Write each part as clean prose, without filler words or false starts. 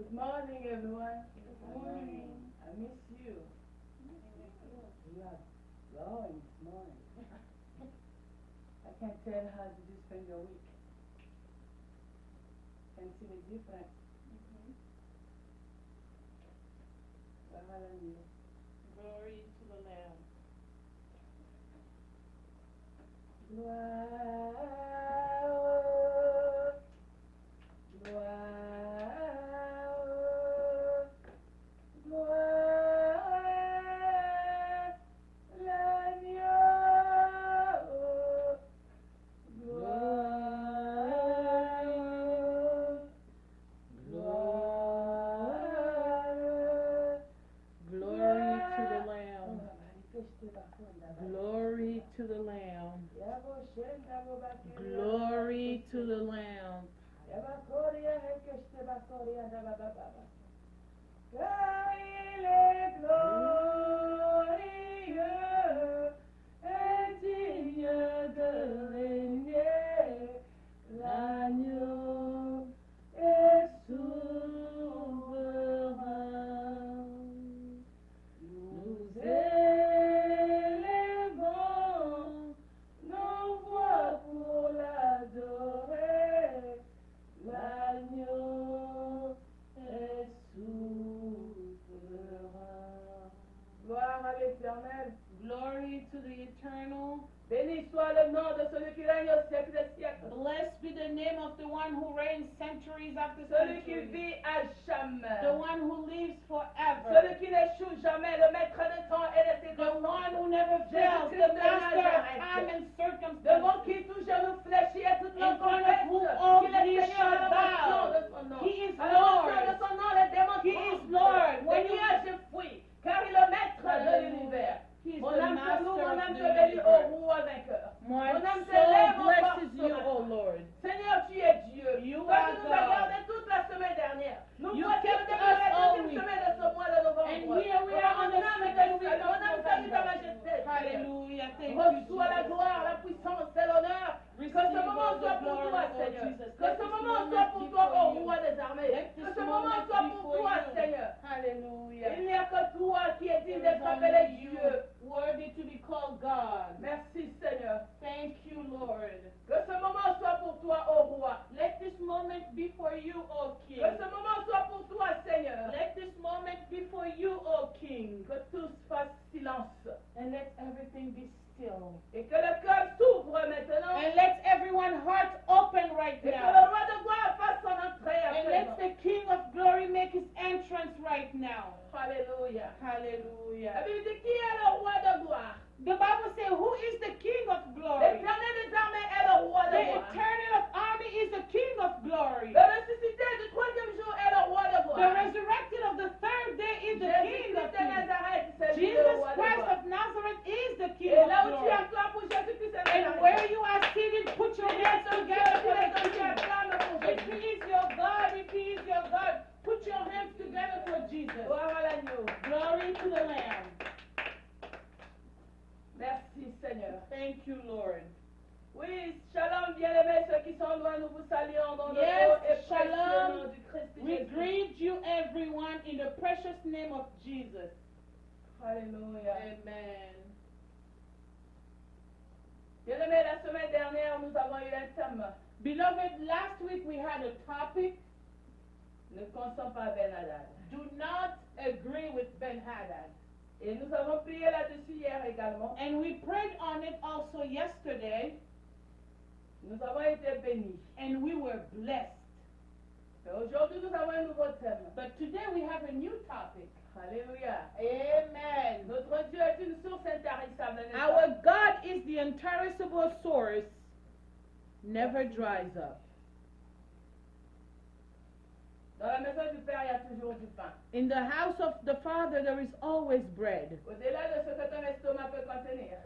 Good morning, everyone. Good morning. I miss you. You are glowing this morning. I can tell how did you spend your week. Can see the difference. Well, hallelujah. Glory to the Lamb. Gloire, gloire, gloire, l'agneau, gloire, gloire, Glory to the Lamb. Glory to the Lamb. Glory to the Lamb. Car il est glorieux et digne de régner, l'agneau est souverain. Nous élevons nos voix pour l'adorer, l'agneau est souverain. Gloire à l'Éternel. Glory to the eternal. Béni soit le nom de celui qui règne au siècle des siècles. Blessed be the name of the one who reigns centuries after Celui qui centuries. vit à jamais. The one who lives forever. Celui qui n'échoue jamais, le maître de temps et de The circonstances. one who never fails. The master of time and Devant circumstances. qui tout genou fléchit et toute In langue front of confesse whom all qu'il est knees Seigneur shall à la mention bow. de son nom. He is À la mention Lord. de son nom, les démons He is tremblent. Lord. Les When you, nuages fuient, car il est le maître de l'univers. He is Mon the âme te loue, mon master âme of te the bénit au universe. roi vainqueur. My Mon âme te soul lève encore blesses ce you, matin. O Lord. Seigneur, tu es Dieu. You Toi are qui nous as God. gardés toute la semaine dernière. Nous You voici au kept début de us la all deuxième week. semaine de ce mois de novembre. And here we are on the Mon âme second te week salue, of mon âme salue ta November. majesté. Hallelujah. Thank you, Reçois la Jesus. gloire, la puissance et l'honneur. Que ce Receive moment all the soit pour glory, toi, oh Seigneur. Jesus. Que Let ce this moment moment soit pour be toi, for ô you. roi des armées. Let Que this ce moment moment soit be pour for toi, you. Seigneur. Hallelujah. Il n'y a que toi qui es digne There is d'être appelé only you, Dieu. worthy to be called God. Merci, Seigneur. Thank you, Lord. Que ce moment soit pour toi, ô roi. Let this moment be for you, O King. Que ce moment soit pour toi, Seigneur. Let this moment be for you, O King. Que tous fassent silence. And let everything be still. Et que le cœur s'ouvre maintenant. And let everyone's heart open right Et que le now. roi de gloire fasse son entrée à And let présent. the King of Glory make his entrance right now. Alléluia. La Hallelujah. Bible dit qui est le roi de gloire? The Bible says, who is the King of Glory? L'éternel des armées est le roi The de gloire. Eternal of Army is the King of Glory. Le ressuscité du troisième jour est le roi de The gloire. resurrected of the third day is the King Jésus-Christ of de Kings. Nazareth, c'est lui le Jesus roi de Christ gloire. of Nazareth is the King Et of là où tu Glory. acclames pour Jésus-Christ de And Nazareth, where you are seated, put your hands together for the tu King. acclames pour If Jésus. he is your God, if he is your God, put your hands together for Jesus. Gloire à l'agneau. Glory to the Lamb. Merci Seigneur. Thank you, Lord. Oui, shalom bien-aimés, ceux qui sont loin, nous vous saluons dans le Yes, nom et précieux shalom. nom du Christ We Jésus. greet you, everyone, in the precious name of Jesus. Alléluia. Amen. Bien-aimés, la semaine dernière, nous avons eu un thème. Beloved, last week we had a topic. Ne consent pas Ben Hadad. Do not agree with Ben Hadad. Et nous avons prié là-dessus hier également. And we prayed on it also yesterday, Nous avons été bénis. and we were blessed. Et aujourd'hui, nous avons un nouveau thème. But today we have a new topic. Alléluia. Amen. Notre Dieu est une source intarissable. n'est-ce pas? Our God is the untariable source, never dries up. Dans la maison du Père, il y a toujours du pain. In the house of the Father, there is always bread. Au-delà de ce que ton estomac peut contenir.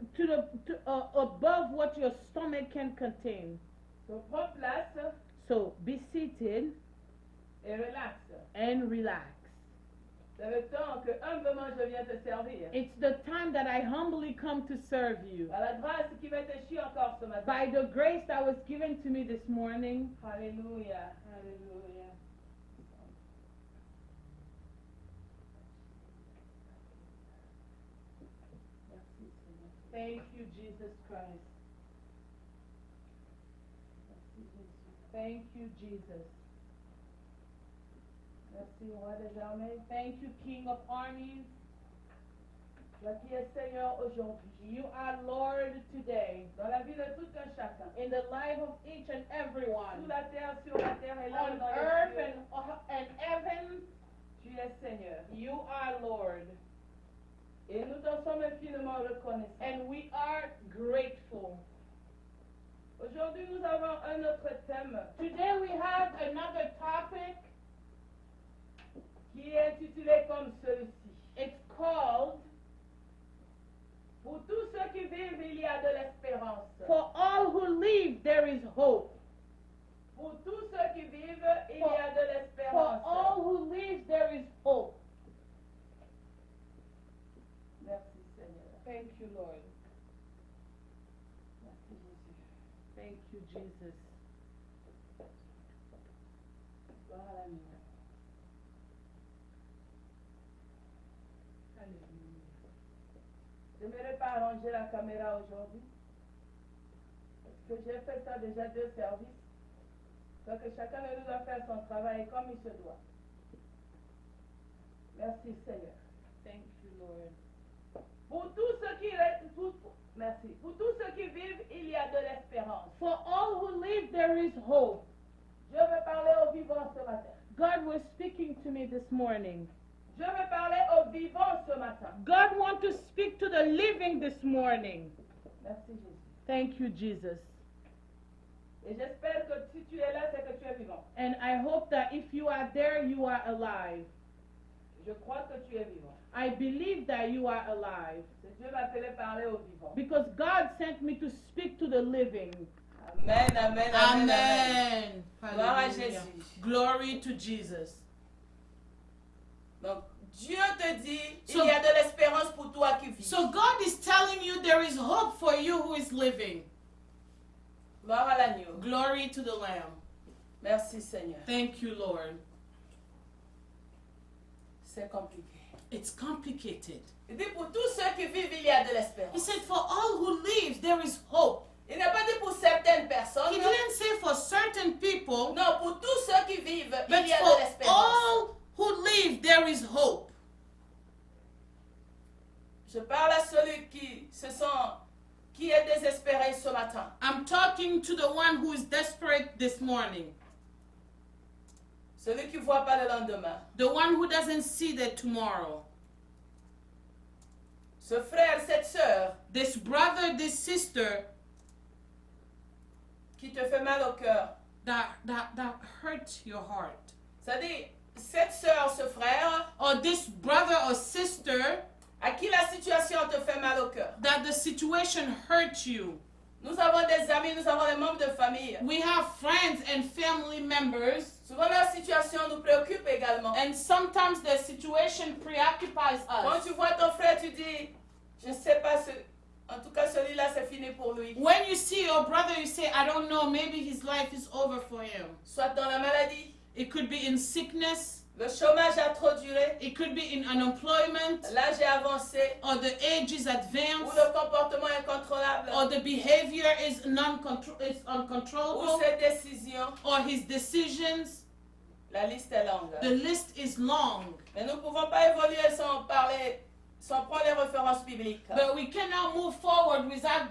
Above what your stomach can contain. Donc, prends place So be seated et relax. and relax. C'est le temps que humblement je viens te servir. It's the time that I humbly come to serve you. Par la grâce qui m'est échue encore ce matin. By the grace that was given to me this morning. Alléluia. Hallelujah. Thank you, Jesus Christ. Merci Jésus. Thank you, Jesus. Merci Roi des armées. Thank you, King of armies. Toi qui es Seigneur aujourd'hui. You are Lord today. Dans la vie de tout un chacun. In the life of each and everyone. Sous la terre, sur la terre et là On dans les earth cieux. and heaven, Tu es Seigneur. you are Lord. Et nous t'en sommes infiniment reconnaissants. And we are grateful. Aujourd'hui, nous avons un autre thème Today we have another topic. qui est intitulé comme celui-ci. It's called Pour tous ceux qui vivent, il y a de l'espérance. For All Who Live There Is Hope. Pour tous ceux qui vivent, il y a de For l'espérance. all who live there is hope. Merci Seigneur. Thank you, Lord. Merci Jésus. Thank you, Jesus. Gloire à l'agneau. Je n'aimerais pas arranger la caméra aujourd'hui. Parce que j'ai fait ça déjà 2 services. Donc chacun de nous doit faire son travail comme il se doit. Merci Seigneur. Thank you, Lord. Pour tous ceux qui restent, merci. Pour tous ceux qui vivent, il y a de l'espérance. For all who live there is hope. Je veux parler aux vivants ce matin. God was speaking to me this morning. Je veux parler aux vivants ce matin. God wants to speak to the living this morning. Merci Jésus. Thank you, Jesus. Et j'espère que si tu es là, c'est que tu es vivant. And I hope that if you are there, you are alive. Je crois que tu es vivant. I believe that you are alive. C'est Dieu m'a appelé parler aux vivants. Because God sent me to speak to the living. Amen, amen, amen, amen. Amen. Gloire à Hallelujah. Jésus. Glory to Jesus. Donc, Dieu te dit, So- il y a de l'espérance pour toi qui vis. So God is telling you there is hope for you who is living. Gloire à l'agneau. Glory to the Lamb. Merci Seigneur. Thank you, Lord. C'est compliqué. It's complicated. Il dit pour tous ceux qui vivent, il y a de He l'espérance. said, for all who live, there is hope. Il n'a pas dit pour certaines personnes. He didn't say for certain people, Non, pour tous ceux qui vivent, but il y a de for l'espérance. all who live, there is hope. Je parle à celui qui est désespéré ce matin. I'm talking to the one who is desperate this morning. Celui qui ne voit pas le lendemain. The one who doesn't see the tomorrow. Ce frère, cette sœur This brother, this sister qui te fait mal au cœur. that hurt your heart. C'est-à-dire, cette sœur, ce frère, Or this brother or sister à qui la situation te fait mal au cœur. that the situation hurt you. Nous avons des amis, nous avons des membres de famille. We have friends and family members, Souvent, leur situation nous préoccupe également. and sometimes the situation preoccupies Quand us. tu vois ton frère, tu dis, je ne sais pas, en tout cas celui-là, c'est fini pour lui. When you see your brother, you say, I don't know, maybe his life is over for him. Soit dans la maladie, It could be in sickness, le chômage a trop duré, it could be in unemployment, l'âge est avancé, or the age is ou advanced, le comportement est incontrôlable, or the behavior is ou uncontrollable, ses décisions. or his decisions. La liste est longue. The list is long. Mais nous ne pouvons pas évoluer sans prendre les références bibliques. But we cannot move forward without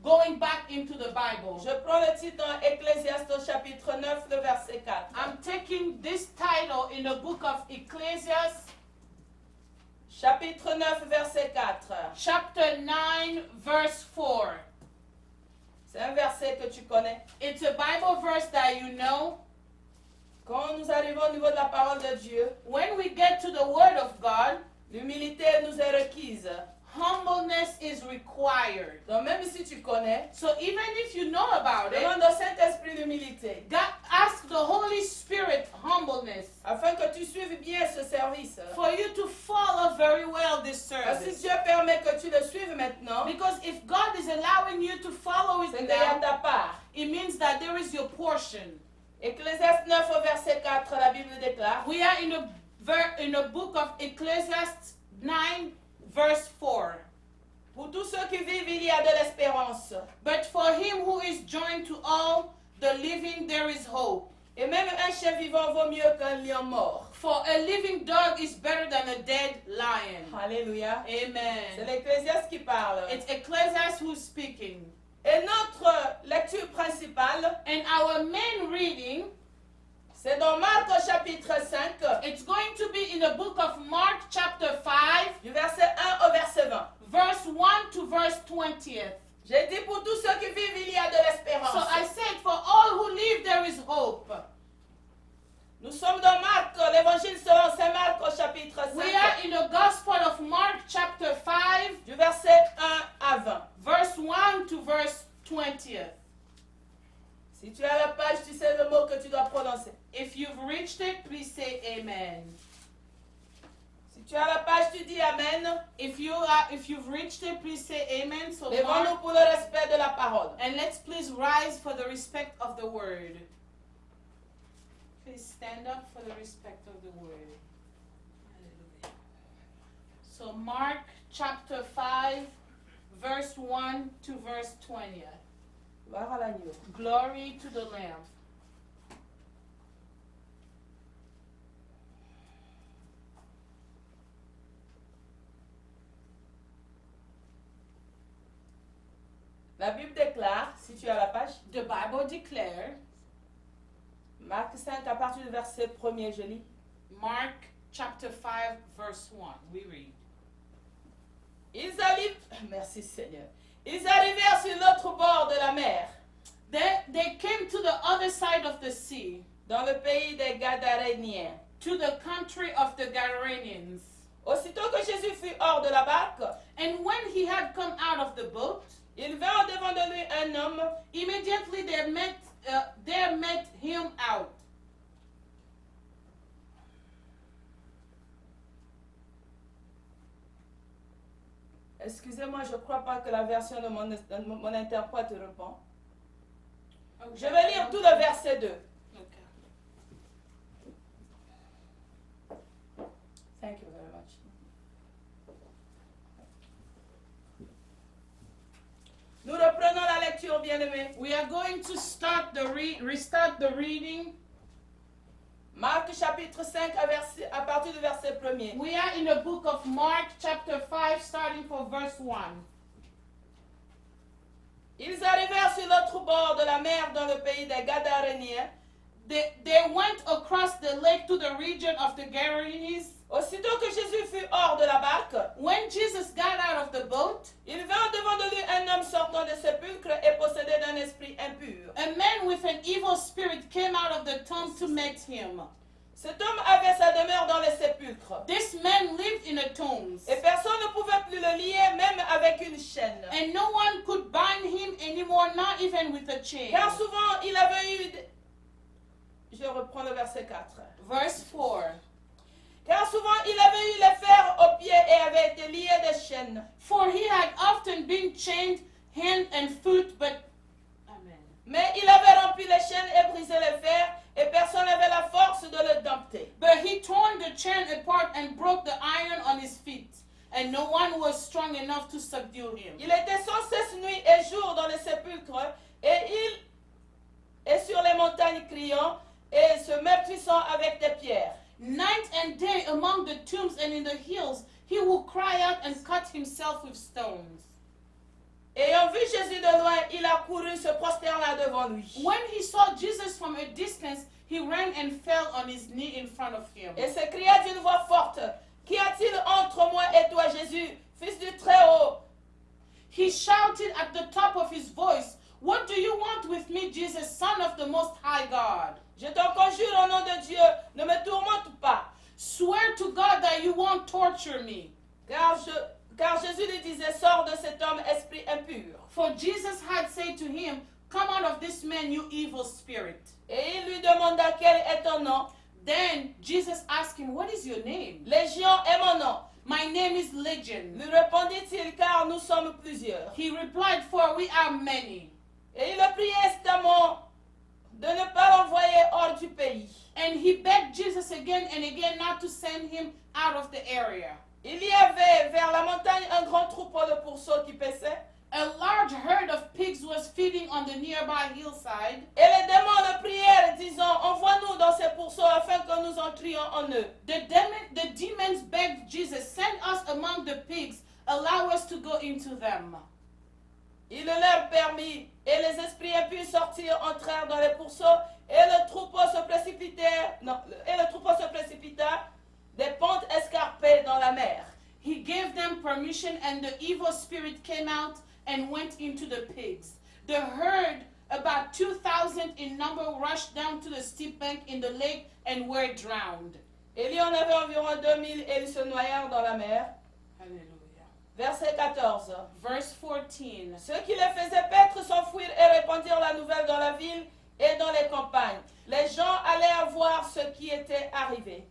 going back into the Bible. Je prends le titre dans Ecclésiaste au chapitre 9, le verset 4. I'm taking this title in the book of Ecclesiastes, Chapitre 9, verset 4. chapter 9, verse 4. C'est un verset que tu connais. It's a Bible verse that you know. Quand nous arrivons au niveau de la parole de Dieu, When we get to the Word of God, l'humilité nous est requise. humbleness is required. Donc même si tu connais, So even if you know about it, demande au Saint-Esprit l'humilité, God, ask the Holy Spirit humbleness afin que tu suives bien ce service. for you to follow very well this Parce que si service. Dieu permet que tu le suives maintenant, Because if God is allowing you to follow c'est it déjà now, ta part. it means that there is your portion. Ecclésiaste 9 au verset 4, la Bible déclare, We are in the book of Ecclesiastes 9, verse 4. pour tous ceux qui vivent, il y But for him who is joined to all the living, there is hope. Et même un chien vivant vaut mieux qu'un lion mort. For a living dog is better than a dead lion. Alléluia. C'est Amen. l'Ecclésiaste qui parle. It's Ecclesiastes who's speaking. Et notre lecture principale, And our main reading, c'est dans Marc au chapitre 5, it's going to be in the book of Mark chapter 5, du verset 1 au verset 20. verse 1 to verse 20th. J'ai dit pour tous ceux qui vivent, il y a de l'espérance. So I said, for all who live, there is hope. Nous sommes dans Marc, l'évangile selon saint Marc au chapitre 5, We are in the Gospel of Mark chapter 5, du verset 1 à 20. verse 1 to verse 20th. Si tu as la page, tu sais le mot que tu dois prononcer. If you've reached it, please say amen. Si tu as la page, tu dis Amen. If you've reached it, please say amen. So Levons-nous Mark, pour le respect de la parole. and let's please rise for the respect of the word. Please stand up for the respect of the word. Hallelujah. So Mark chapter 5, verse 1 to verse 20. Gloire à l'agneau. Glory to the Lamb. La Bible déclare, si tu as la page, The Bible declares, Marc 5 à partir du verset 1er, je lis. Mark chapter 5, verse 1. We read. Ils arrivent, merci Seigneur, ils arrivèrent sur l'autre bord de la mer, Then they came to the other side of the sea, dans le pays des Gadaréniens. to the country of the Gadarenes. Aussitôt que Jésus fut hors de la barque, And when he had come out of the boat, il vint au-devant de lui un homme immediately there met him out. Excusez-moi, je ne crois pas que la version de mon interprète répond. Je vais lire tout le verset 2. Okay. Thank you very much. Nous reprenons la lecture, bien-aimés. We are going to restart the reading. Marc chapitre 5 à partir du verset 1er. We are in the book of Mark chapter 5 starting from verse 1. Ils arrivèrent sur l'autre bord de la mer dans le pays des Gadaréniens. They went across the lake to the region of the Gadarenes. Aussitôt que Jésus fut hors de la barque, When Jesus got out of the boat, il vint devant de lui un homme sortant de sépulcre et possédé d'un esprit impur. a man with an evil spirit came out of the tomb to meet him. Cet homme avait sa demeure dans les sépulcres. This man lived in the tombs, Et personne ne pouvait plus le lier, même avec une chaîne. and no one could bind him anymore, not even with a chain. Car souvent il avait eu... Je reprends le verset 4. Verse 4. Car souvent il avait eu les fers aux pieds et avait été lié des chaînes. For he had often been chained hand and foot, but... Amen. Mais il avait rempli les chaînes et brisé les fers, et personne n'avait la force de le dompter. But he torn the chain apart and broke the iron on his feet, and no one was strong enough to subdue him. Il était sans cesse nuit et jour dans les sépulcres, et il est sur les montagnes criant, et se meurtrissant avec des pierres. Night and day among the tombs and in the hills, he would cry out and cut himself with stones. Ayant vu Jésus de loin, il accourut, se prosterna devant lui. When he saw Jesus from a distance, he ran and fell on his knee in front of him. Et s'écria d'une voix forte, qu'y a-t-il entre moi et toi, Jésus, fils du Très-Haut? He shouted at the top of his voice, "What do you want with me, Jesus, Son of the Most High God? Je t'en conjure au nom de Dieu, ne me tourmente pas. Swear to God that you won't torture me." Car Jésus lui disait, sors de cet homme, esprit impur. For Jesus had said to him, "Come out of this man, you evil spirit." Et il lui demanda, quel est ton nom? Then Jesus asked him, "What is your name?" Légion est mon nom. "My name is Legion." Lui répondit-il, car nous sommes plusieurs. He replied, "For we are many." Et il le pria instamment de ne pas l'envoyer hors du pays. And he begged Jesus again and again not to send him out of the area. Il y avait vers la montagne un grand troupeau de pourceaux qui paissaient. A large herd of pigs feeding on the nearby hillside. Et les démons le prièrent, disant, envoie-nous dans ces pourceaux afin que nous entrions en eux. The demons begged Jesus, send us among the pigs, allow us to go into them. Il le leur permit, et les esprits impurs sortirent, entrèrent dans les pourceaux, et le troupeau se précipita des pentes escarpées dans la mer. He gave them permission, and the evil spirit came out and went into the pigs. The herd, about 2,000 in number, rushed down to the steep bank in the lake and were drowned. Il y en avait environ 2000 et ils se noyèrent dans la mer. Hallelujah. Verset 14. Verse 14. Ceux qui les faisaient paître s'enfuirent et répandirent la nouvelle dans la ville et dans les campagnes. Les gens allèrent voir ce qui était arrivé.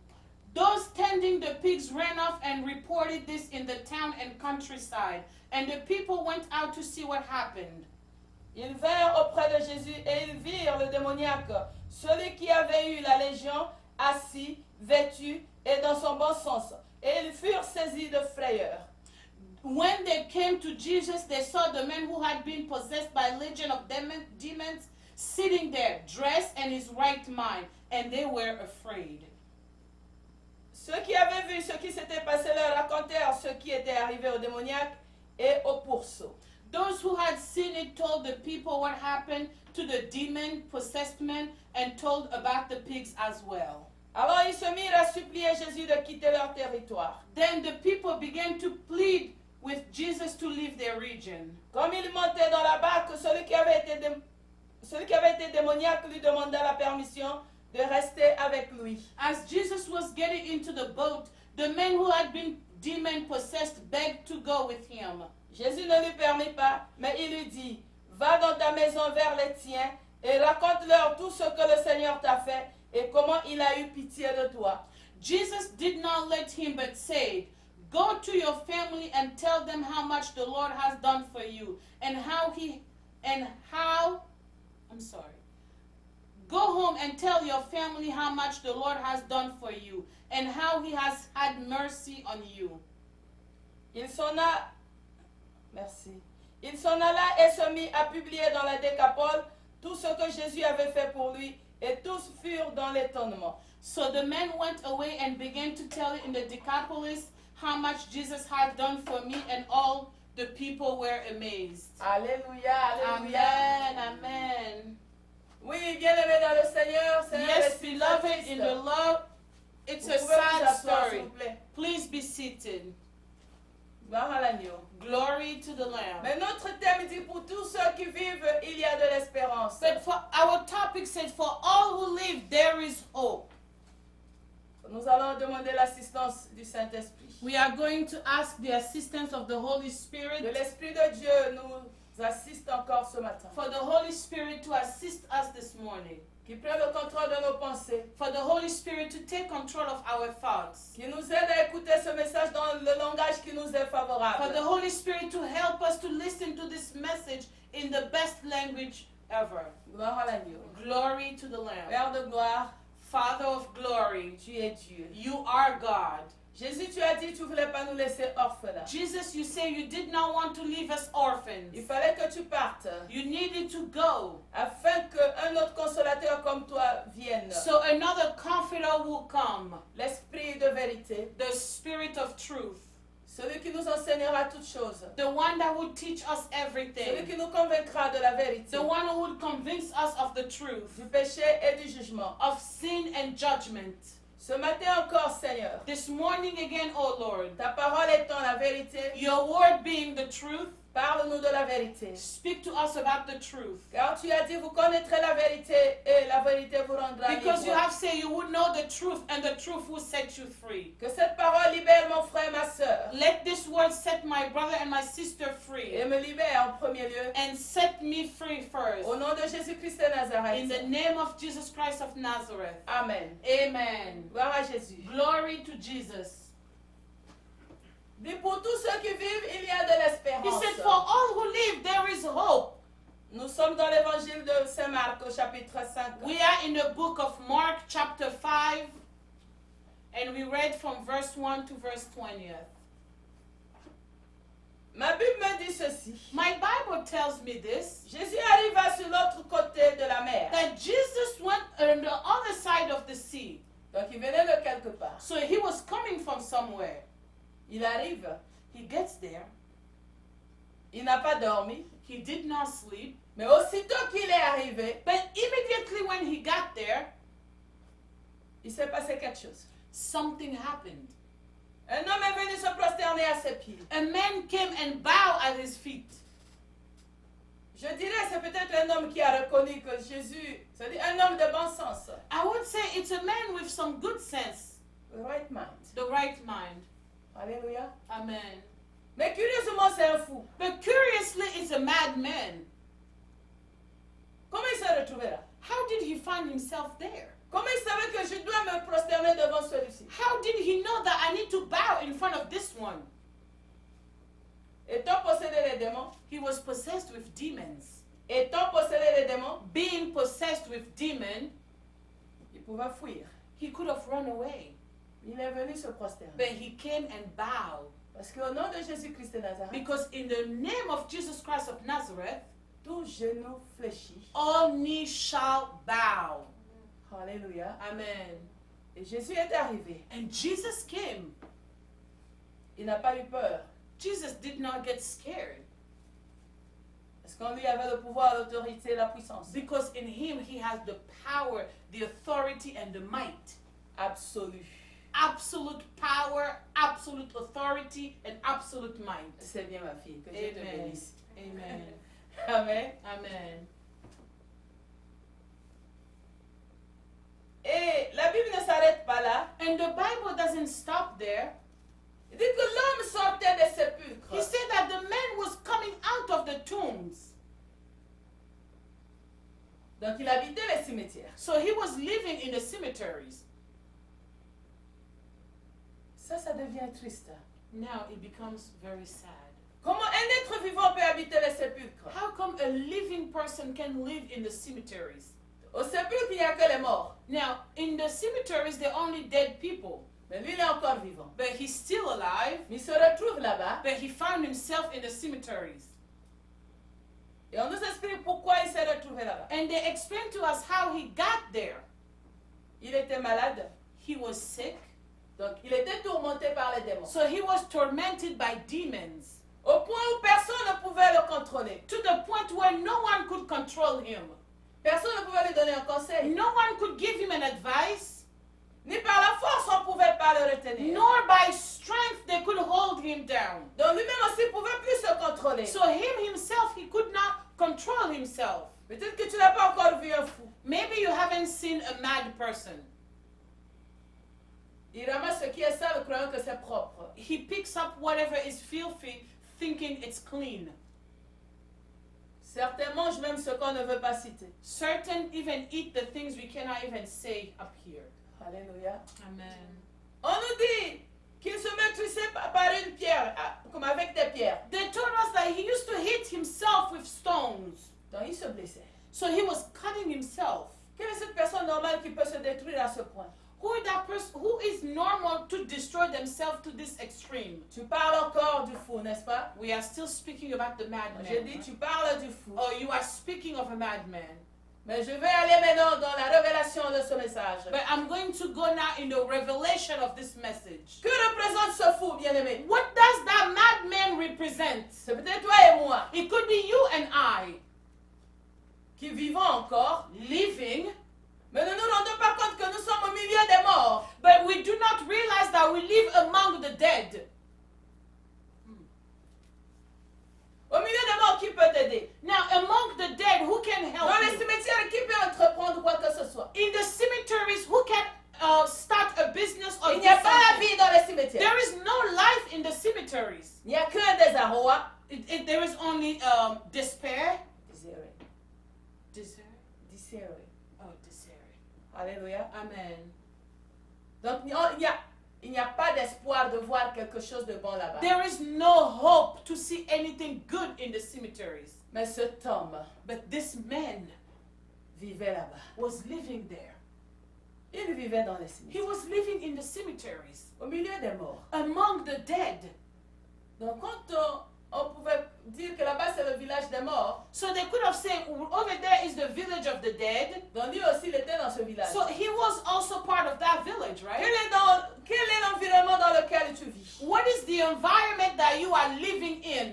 Those tending the pigs ran off and reported this in the town and countryside, and the people went out to see what happened. Ils vinrent auprès de Jésus et ils virent le démoniaque, celui qui avait eu la légion, assis, vêtu et dans son bon sens. Et ils furent saisis de frayeur. When they came to Jesus, they saw the man who had been possessed by a legion of demons sitting there, dressed in his right mind, and they were afraid. Ceux qui avaient vu ce qui s'était passé leur racontèrent ce qui était arrivé au démoniaque et au pourceau. Those who had seen it told the people what happened to the demon-possessed man and told about the pigs as well. Alors ils se mirent à supplier Jésus de quitter leur territoire. Then the people began to plead with Jesus to leave their region. Comme il montait dans la barque, celui qui avait été démoniaque lui demanda la permission de rester avec lui. As Jesus was getting into the boat, the man who had been demon-possessed begged to go with him. Jésus ne lui permit pas, mais il lui dit, va dans ta maison vers les tiens et raconte-leur tout ce que le Seigneur t'a fait et comment il a eu pitié de toi. Jesus did not let him but said, go to your family and tell them how much the Lord has done for you Go home and tell your family how much the Lord has done for you and how he has had mercy on you. Il s'en alla et se mit à publier dans la Décapole tout ce que Jésus avait fait pour lui, et tous furent dans l'étonnement. So the man went away and began to tell in the Decapolis how much Jesus had done for me, and all the people were amazed. Alléluia, alléluia. Amen, amen. Oui, bien-aimés dans le Seigneur, c'est Yes, beloved in the Lord, it's a sad story. Please be seated. Gloire à l'agneau. Glory to the Lamb. Mais notre thème dit pour tous ceux qui vivent, il y a de l'espérance. But for our topic says, for all who live, there is hope. Nous allons demander l'assistance du Saint-Esprit. We are going to ask the assistance of the Holy Spirit. De l'Esprit de Dieu nous assiste encore ce matin. For the Holy Spirit to assist us this morning. Qui prend le contrôle de nos pensées. For the Holy Spirit to take control of our thoughts. Qui nous aide à écouter ce message dans le langage qui nous est favorable. For the Holy Spirit to help us to listen to this message in the best language ever. Gloire à l'agneau. Glory to the Lamb. Père de gloire, Father of glory, tu es Dieu. you are God. Jésus, tu as dit tu voulais pas nous laisser orphelins. Jesus, you say you did not want to leave us orphans. Il fallait que tu partes You needed to go afin qu'un autre consolateur comme toi vienne. so another comforter will come, L'Esprit de vérité, the Spirit of truth, celui qui nous enseignera toutes choses, the one that would teach us celui everything, qui nous convaincra de la vérité, the one who would convince us of the truth, du péché et du jugement. of sin and judgment. Ce matin encore, Seigneur, This morning again, O Lord, ta parole étant la vérité, your word being the truth, parle-nous de la vérité. speak to us about the truth. Car tu as dit, vous connaîtrez la vérité et la vérité vous rendra Because you libre. have said you would know the truth and the truth will set you free. Que cette parole libère mon frère, ma soeur, Let this word set my brother and my sister free et me libère en premier lieu. and set me free first. Au nom de Jésus-Christ de In the Nazareth. name of Jesus Christ of Nazareth. Amen. Amen. Gloire à Jésus. Glory to Jesus. Dis pour tous ceux qui vivent, il y a de He l'espérance. said, for all who live, there is hope. Nous sommes dans l'évangile de Saint Marc au chapitre 5. We are in the book of Mark chapter 5 and we read from verse 1 to verse 20. Ma Bible me dit ceci. My Bible tells me this, Jésus arriva sur l'autre côté de la mer. that Jesus went on the other side of the sea. Donc il venait de quelque part. So he was coming from somewhere. Il arrive, He gets there. il n'a pas dormi, He did not sleep. mais aussitôt qu'il est arrivé, But immediately when he got there, il s'est passé quelque chose. something happened. Un homme est venu se prosterner à ses pieds. A man came and bowed at his feet. Je dirais, c'est peut-être un homme qui a reconnu que Jésus, c'est-à-dire un homme de bon sens, I would say it's a man with some good sense, the right mind. the right mind. Alléluia. Amen. Mais curieusement, c'est un fou. But curiously, it's a madman. Comment il s'est retrouvé là? How did he find himself there? Comment il savait que je dois me prosterner devant celui-ci? How did he know that I need to bow in front of this one? Étant possédé des démons, He was possessed with demons. étant possédé des démons, Being possessed with demon, il pouvait fuir. he could have run away. Il est venu se prosterner. But he came and bowed. Parce qu'au nom de Jésus-Christ de Nazareth, Because in the name of Jesus Christ of Nazareth, tout genou fléchit. all knees shall bow. Alléluia. Amen. Et Jésus est arrivé. And Jesus came. Il n'a pas eu peur. Jesus did not get scared. Parce qu'en lui avait le pouvoir, l'autorité, la puissance. Because in him he has the power, the authority, and the might. Absolue. Absolute power, absolute authority, and absolute might. C'est bien ma fille. Que Dieu te Amen. bénisse. Amen. Amen. Amen. Et la Bible ne s'arrête pas là. And the Bible doesn't stop there. Il dit que l'homme sortait des He sépulcres. said that the man was coming out of the tombs. Donc il habitait les cimetières. So he was living in the cemeteries. Ça devient triste. Now it becomes very sad. Comment un être vivant peut habiter les sépulcres? How come a living person can live in the cemeteries? Au sépulcre, il n'y a que les morts. Now, in the cemeteries, they're only dead people. Mais lui, il est encore vivant. But he's still alive. Mais il se retrouve là-bas. But he found himself in the cemeteries. Et on nous explique pourquoi il s'est retrouvé là-bas. And they explain to us how he got there. Il était malade. He was sick. Donc il était tourmenté par les démons. So he was tormented by demons. Au point où personne ne pouvait le contrôler. To the point where no one could control him. Personne ne pouvait lui donner un conseil. No one could give him an advice. Ni par la force, on ne pouvait pas le retenir. Nor by strength they could hold him down. Donc lui-même aussi ne pouvait plus se contrôler. So him himself, he could not control himself. Peut-être que tu n'as pas encore vu un fou. Maybe you haven't seen a mad person. Il ramasse ce qui est sale, croyant que c'est propre. He picks up whatever is filthy, thinking it's clean. Certains mangent même ce qu'on ne veut pas citer. Certain even eat the things we cannot even say up here. Alléluia. Amen. On nous dit qu'il se maîtrisait par une pierre, comme avec des pierres. They told us that he used to hit himself with stones. Donc il se blessait. So he was cutting himself. Quelle est cette personne normale qui peut se détruire à ce point? Who is that person who is normal to destroy themselves to this extreme? Tu parles encore du fou, n'est-ce pas? We are still speaking about the J'ai madman. dit tu parles du fou. Oh, you are speaking of a madman. Mais je vais aller maintenant dans la révélation de ce message. But I'm going to go now in the revelation of this message. Que représente ce fou, bien-aimé? What does that madman represent? C'est peut-être toi et moi It could be you and I, qui vivons encore, living, mais nous ne nous rendons pas compte que nous sommes au milieu des morts. but we do not realize that we live among the dead. Au milieu des morts, qui peut t'aider? Now, among the dead, who can help Dans les you? cimetières, qui peut entreprendre quoi que ce soit? In the cemeteries, who can start a business or Il do n'y a pas la something? vie dans les cimetières. There is no life in the cemeteries. Il n'y a que des arrois. There is only despair. Desiré. Despair. Desiré. Oh, despair. Alléluia. Amen. Donc il n'y a pas d'espoir de voir quelque chose de bon là-bas. There is no hope to see anything good in the cemeteries. Mais cet homme But this man vivait là-bas. was living there. Il vivait dans les He cimetières. was living in the cemeteries, Au milieu des morts. among the dead. Donc quand on pouvait dire que là-bas c'est c'est le village des morts. So they could have said, over there is the village of the dead. Donc lui aussi, il était dans ce village. So he was also part of that village, right? Quel est l'environnement dans lequel tu vis? What is the environment that you are living in?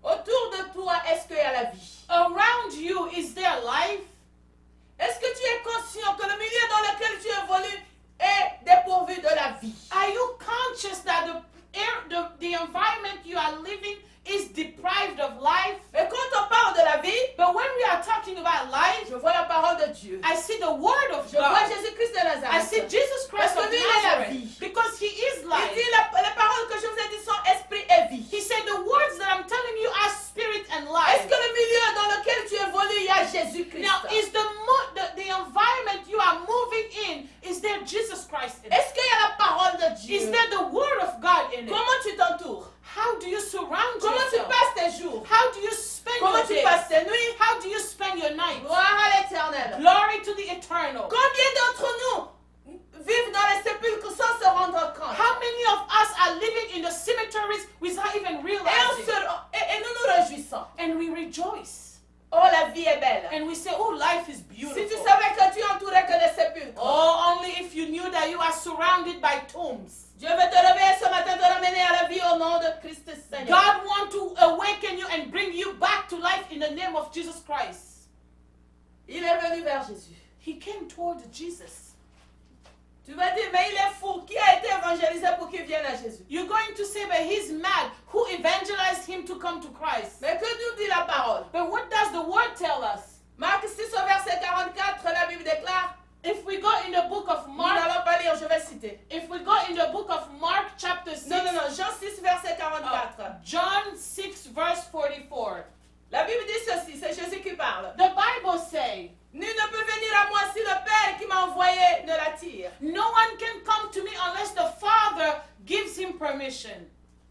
Autour de toi, est-ce qu'il y a la vie? Around you, is there life? Est-ce que tu es conscient que le milieu dans lequel tu évolues est dépourvu de la vie? Are you conscious that the environment you are living is deprived of life? Mais quand on parle de la vie, But when we are talking about life, je vois la parole de Dieu. I see the word of Je vois God. Jésus-Christ de I Nazareth. see Jesus Christ Parce of que lui, il est la Nazareth. vie. Because he is Il life. dit les paroles que je vous ai dites sont esprit et vie. He said the words that I'm telling you are spirit and Est-ce life. que le milieu dans lequel tu évolues, il y a Jésus-Christ? Now, is the environment you are moving in, is there Jesus Christ in it? Est-ce qu'il y a la parole de Dieu? Is there the word of God in it? Comment tu t'entoures? How do you surround Comment tu yourself? passes tes jours? How do you spend Comment your tu days? passes tes nuits? How do you spend your nights? Gloire à l'Éternel. Glory to the eternal. Combien d'entre nous vivent dans les sépulcres sans se rendre compte? How many of us are living in the cemeteries without even realizing? Et nous nous réjouissons. And we rejoice. Oh, la vie est belle. And we say, oh, life is Si beautiful. tu savais que tu entourais que de sépulcres. Oh, only if you knew that you are surrounded by tombs. Dieu veut te lever ce matin, te ramener à la vie au nom de Christ Seigneur. God wants to awaken you and bring you back to life in the name of Jesus Christ. Il est venu vers Jésus. He came toward Jesus. Tu vas dire, mais il est fou. Qui a été évangélisé pour qu'il vienne à Jésus? You're going to say, but he's mad. Who evangelized him to come to Christ? Mais que nous dit la parole? But what does the word tell us? Marc 6 au verset 44, la Bible déclare. If we go in the book of Nous Mark, n'allons pas lire, je vais citer. if we go in the book of Mark chapter 6, Non, Jean 6 verset 44. John 6 verse 44, La Bible dit ceci, c'est Jésus qui parle. the Bible say, Nul ne peut venir à moi si le Père qui m'a envoyé ne l'attire. no one can come to me unless the Father gives him permission.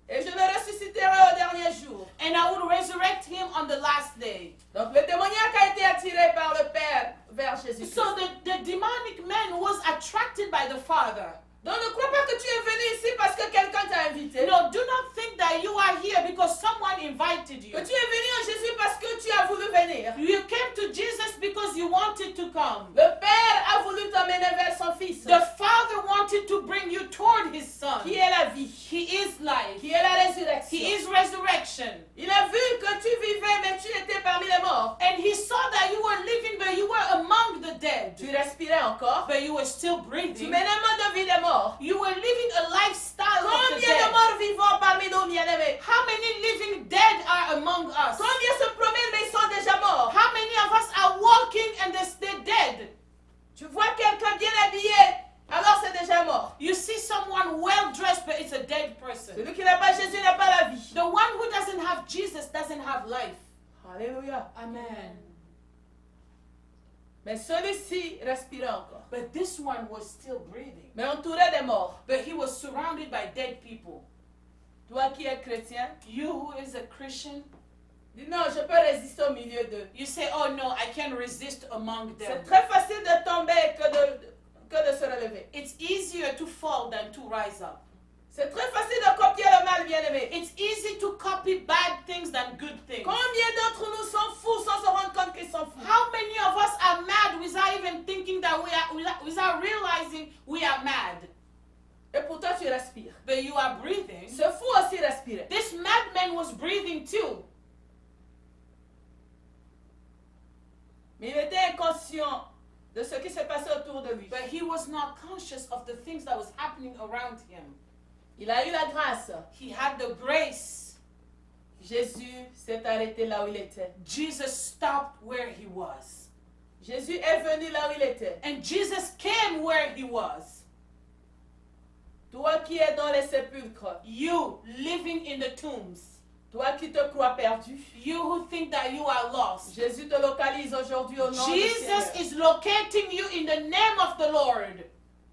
Et je le ressusciterai au dernier jour. And I will resurrect him on the last day. Donc le démoniaque a été attiré par le Père vers Jésus. So the demonic man was attracted by the Father. Donc ne crois pas que tu es venu ici parce que quelqu'un t'a invité. No, do not think that you are here because someone invited you. Que tu es venu à Jésus parce que tu as voulu venir. You came to Jesus because you wanted to come. Le Père a voulu t'emmener vers son Fils. The Father wanted to bring you toward His Son. Qui est la vie. He is life. Qui est la résurrection. He is resurrection. Il a vu que tu vivais mais tu étais parmi les morts. And He saw that you were living, but you were among the dead. Tu respirais encore. But you were still Tu breathing. menais un mode de vie des morts. You were living a lifestyle of the Combien de dead. morts vivants parmi nous, bien-aimés? How many living dead are among us? Combien se promènent mais ils sont déjà morts? How many of us are walking and they're dead? Tu vois quelqu'un bien habillé, alors c'est déjà mort. You see someone well dressed, but it's a dead person. Celui qui n'a pas Jésus n'a pas la vie. The one who doesn't have Jesus doesn't have life. Alléluia. Amen. Mais celui-ci respirait encore. But this one was still breathing. Mais entouré des morts. But he was surrounded by dead people. Toi qui es chrétien, You who is a Christian, dis non, je peux résister au milieu d'eux. you say, oh no, I can't resist among them. C'est très facile de tomber que de se relever. It's easier to fall than to rise up. C'est très facile de copier le mal, bien-aimé. It's easy to copy bad things than good things. Combien d'entre nous sont fous sans se rendre compte qu'ils sont fous? How many of us are mad without even thinking that without realizing we are mad? Et pourtant tu respires. But you are breathing. Ce fou aussi respirait. This madman was breathing too. Mais il était inconscient de ce qui se passait autour de lui. But he was not conscious of the things that was happening around him. Il a eu la grâce. He had the grace. Jésus s'est arrêté là où il était. Jesus stopped where he was. Jésus est venu là où il était. And Jesus came where he was. Toi qui es dans les sépulcres, You living in the tombs. toi qui te crois perdu, You who think that you are lost. Jésus te localise aujourd'hui au nom du Jesus Seigneur. is locating you in the name of the Lord.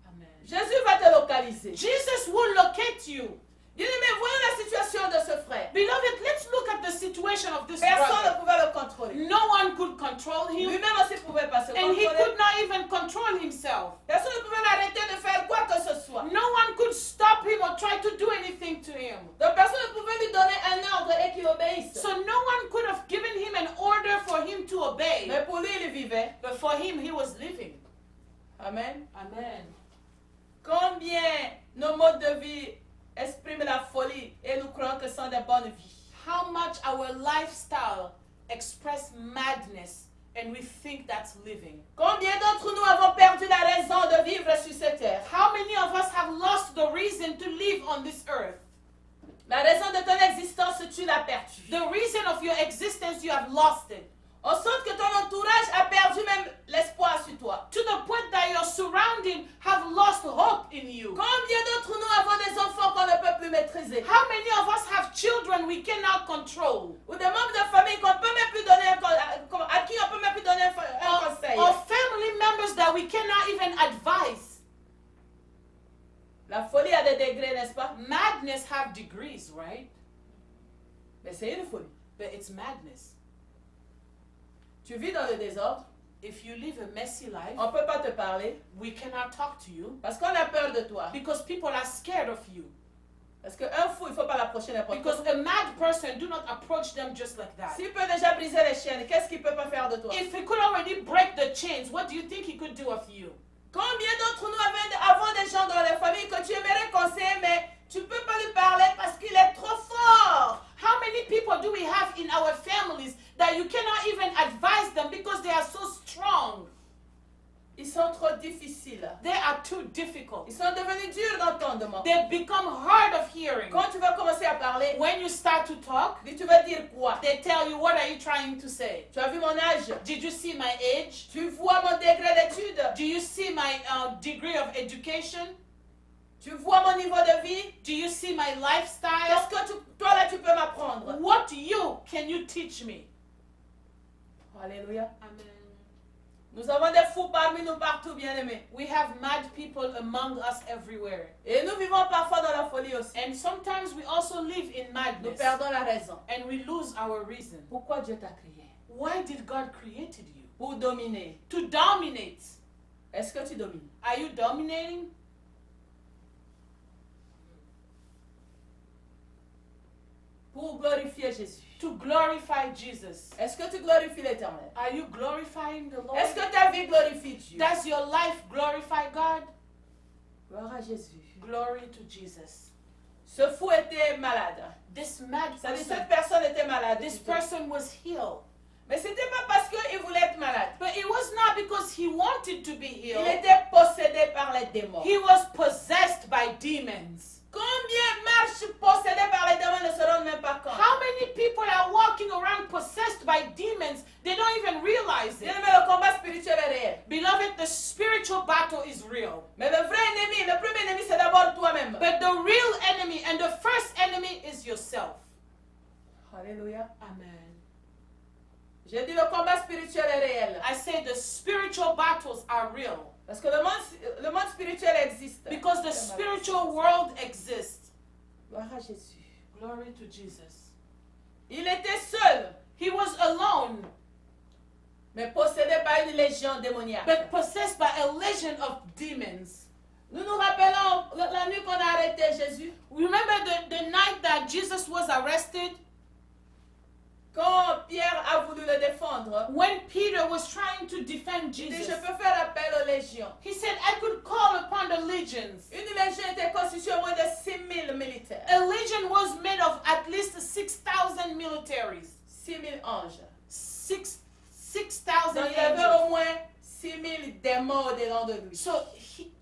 Amen. Jésus va te localiser. Jesus will locate you. Bien-aimé, voyons la situation de ce frère. Beloved, let's look at the situation of this Personne ne brother. pouvait le contrôler. No one could control him, Lui-même aussi ne pouvait pas se and he contrôler. could not even control himself. Personne ne pouvait l'arrêter de faire quoi que ce soit. No one could stop him or or try to do anything to him. Donc personne ne pouvait lui donner un ordre et qu'il obéisse. So no one could have given him an order for him to obey. Mais pour lui, il vivait. But for him, he was living. Amen. Amen. Combien nos modes de vie expriment la folie et nous croyons que ce sont des bonnes vies. How much our lifestyle express madness and we think that's living. Combien d'entre nous avons perdu la raison de vivre sur cette terre? How many of us have lost the reason to live on this earth? La raison de ton existence, tu l'as perdue. The reason of your existence, you have lost it. On sent que ton entourage a perdu même l'espoir sur toi. To the point that your surrounding have lost hope in you. Combien d'entre nous avons des enfants qu'on ne peut plus maîtriser? How many of us have children we cannot control? Ou des membres de famille qu'on peut même plus donner à qui on peut même plus donner un conseil. Or family members that we cannot even advise. La folie a des degrés, n'est-ce pas? Madness have degrees, right? Mais c'est une folie. But it's madness. Tu vis dans le désordre. If you live a messy life, On ne peut pas te parler we cannot talk to you parce qu'on a peur de toi. because people are scared of you. Parce qu'un fou, il ne faut pas l'approcher n'importe Because comment. a mad person, do not approach them just like that. S'il peut déjà briser les chaînes, qu'est-ce qu'il peut pas faire de toi? If he could already break the chains, what do you think he could do of you? Combien d'entre nous avons des gens dans la famille que tu aimerais conseiller, mais tu ne peux pas lui parler parce qu'il est trop fort? How many people do we have in our families that you cannot even advise them because they are so strong? Ils sont trop difficiles. They are too difficult. Ils sont devenus durs d'entendement. They become hard of hearing. Quand tu vas commencer à parler, When you start to talk, dis, tu vas dire quoi? they tell you, what are you trying to say? Tu as vu mon âge? Did you see my age? Tu vois mon degré d'études? Do you see my degree of education? Tu vois mon niveau de vie? Do you see my lifestyle? Qu'est-ce que toi là tu peux m'apprendre? What can you teach me? Alléluia. Amen. Nous avons des fous parmi nous partout, bien-aimés. We have mad people among us everywhere. Et nous vivons parfois dans la folie aussi. And sometimes we also live in Nous madness. perdons la raison. And we lose our reason. Pourquoi Dieu t'a créé? Why did God create you? Pour dominer. To dominate. Est-ce que tu domines? Are you dominating? Pour glorifier Jésus. To glorify Jesus. Est-ce que tu glorifies l'Éternel? Are you glorifying the Lord? Est-ce que ta vie glorifie Dieu? Does your life glorify God? Gloire à Jésus. Glory to Jesus. Ce fou était malade. This mad Ça dit, person, cette personne était malade. this plutôt. person was healed. Mais c'était pas parce qu'il voulait être malade. But it was not because he wanted to be Il healed. était possédé par les démons. He was possessed by demons. Combien marchent possédés par les démons ne se rendent même pas compte? How many people are walking around possessed by demons? They don't even realize it. Bien-aimé, le combat spirituel est réel. Beloved, the spiritual battle is real. Mais le vrai ennemi, le premier ennemi, c'est d'abord toi-même. But the real enemy and the first enemy is yourself. Alléluia. Amen. J'ai dit le combat spirituel est réel. I say the spiritual battles are real. Parce que le monde spirituel existe. Because the spiritual world exists. Gloire à Jésus. Glory to Jesus. Il était seul, He was alone, mais possédé par une légion démoniaque. but possessed by a legion of demons. Nous nous rappelons la nuit qu'on a arrêté Jésus. Remember the night that Jesus was arrested? Quand Pierre a voulu le défendre, When Peter was trying to defend il dit, Jesus, je peux faire appel aux légions. he said, I could call upon the legions. Une légion était constituée au moins de 6000 militaires. A legion was made of at least 6,000 militaries. 6000 anges. 6,000 Donc il y avait angels. au moins 6000 démons au-dedans de lui. So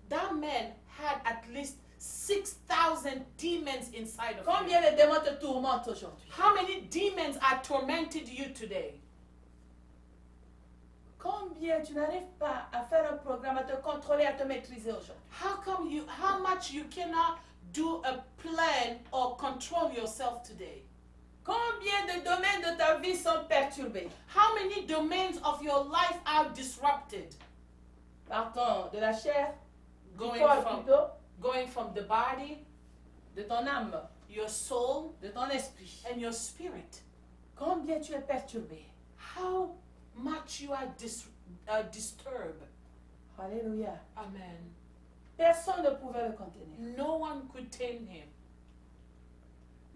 that man had at least 6,000 demons inside of him. Combien de démons te tourmentent aujourd'hui? How many demons are tormented you today? Combien tu n'arrives pas à faire un programme, à te contrôler, à te maîtriser aujourd'hui? How much you cannot do a plan or control yourself today? Combien de domaines de ta vie sont perturbés? How many domains of your life are disrupted? Partons de la chair, du Going corps from, plutôt, going from the body, de ton âme, your soul, de ton esprit. and your spirit. Combien tu es perturbé? How much you are disturbed. Alléluia. Amen. Personne ne pouvait le contenir. No one could contain him.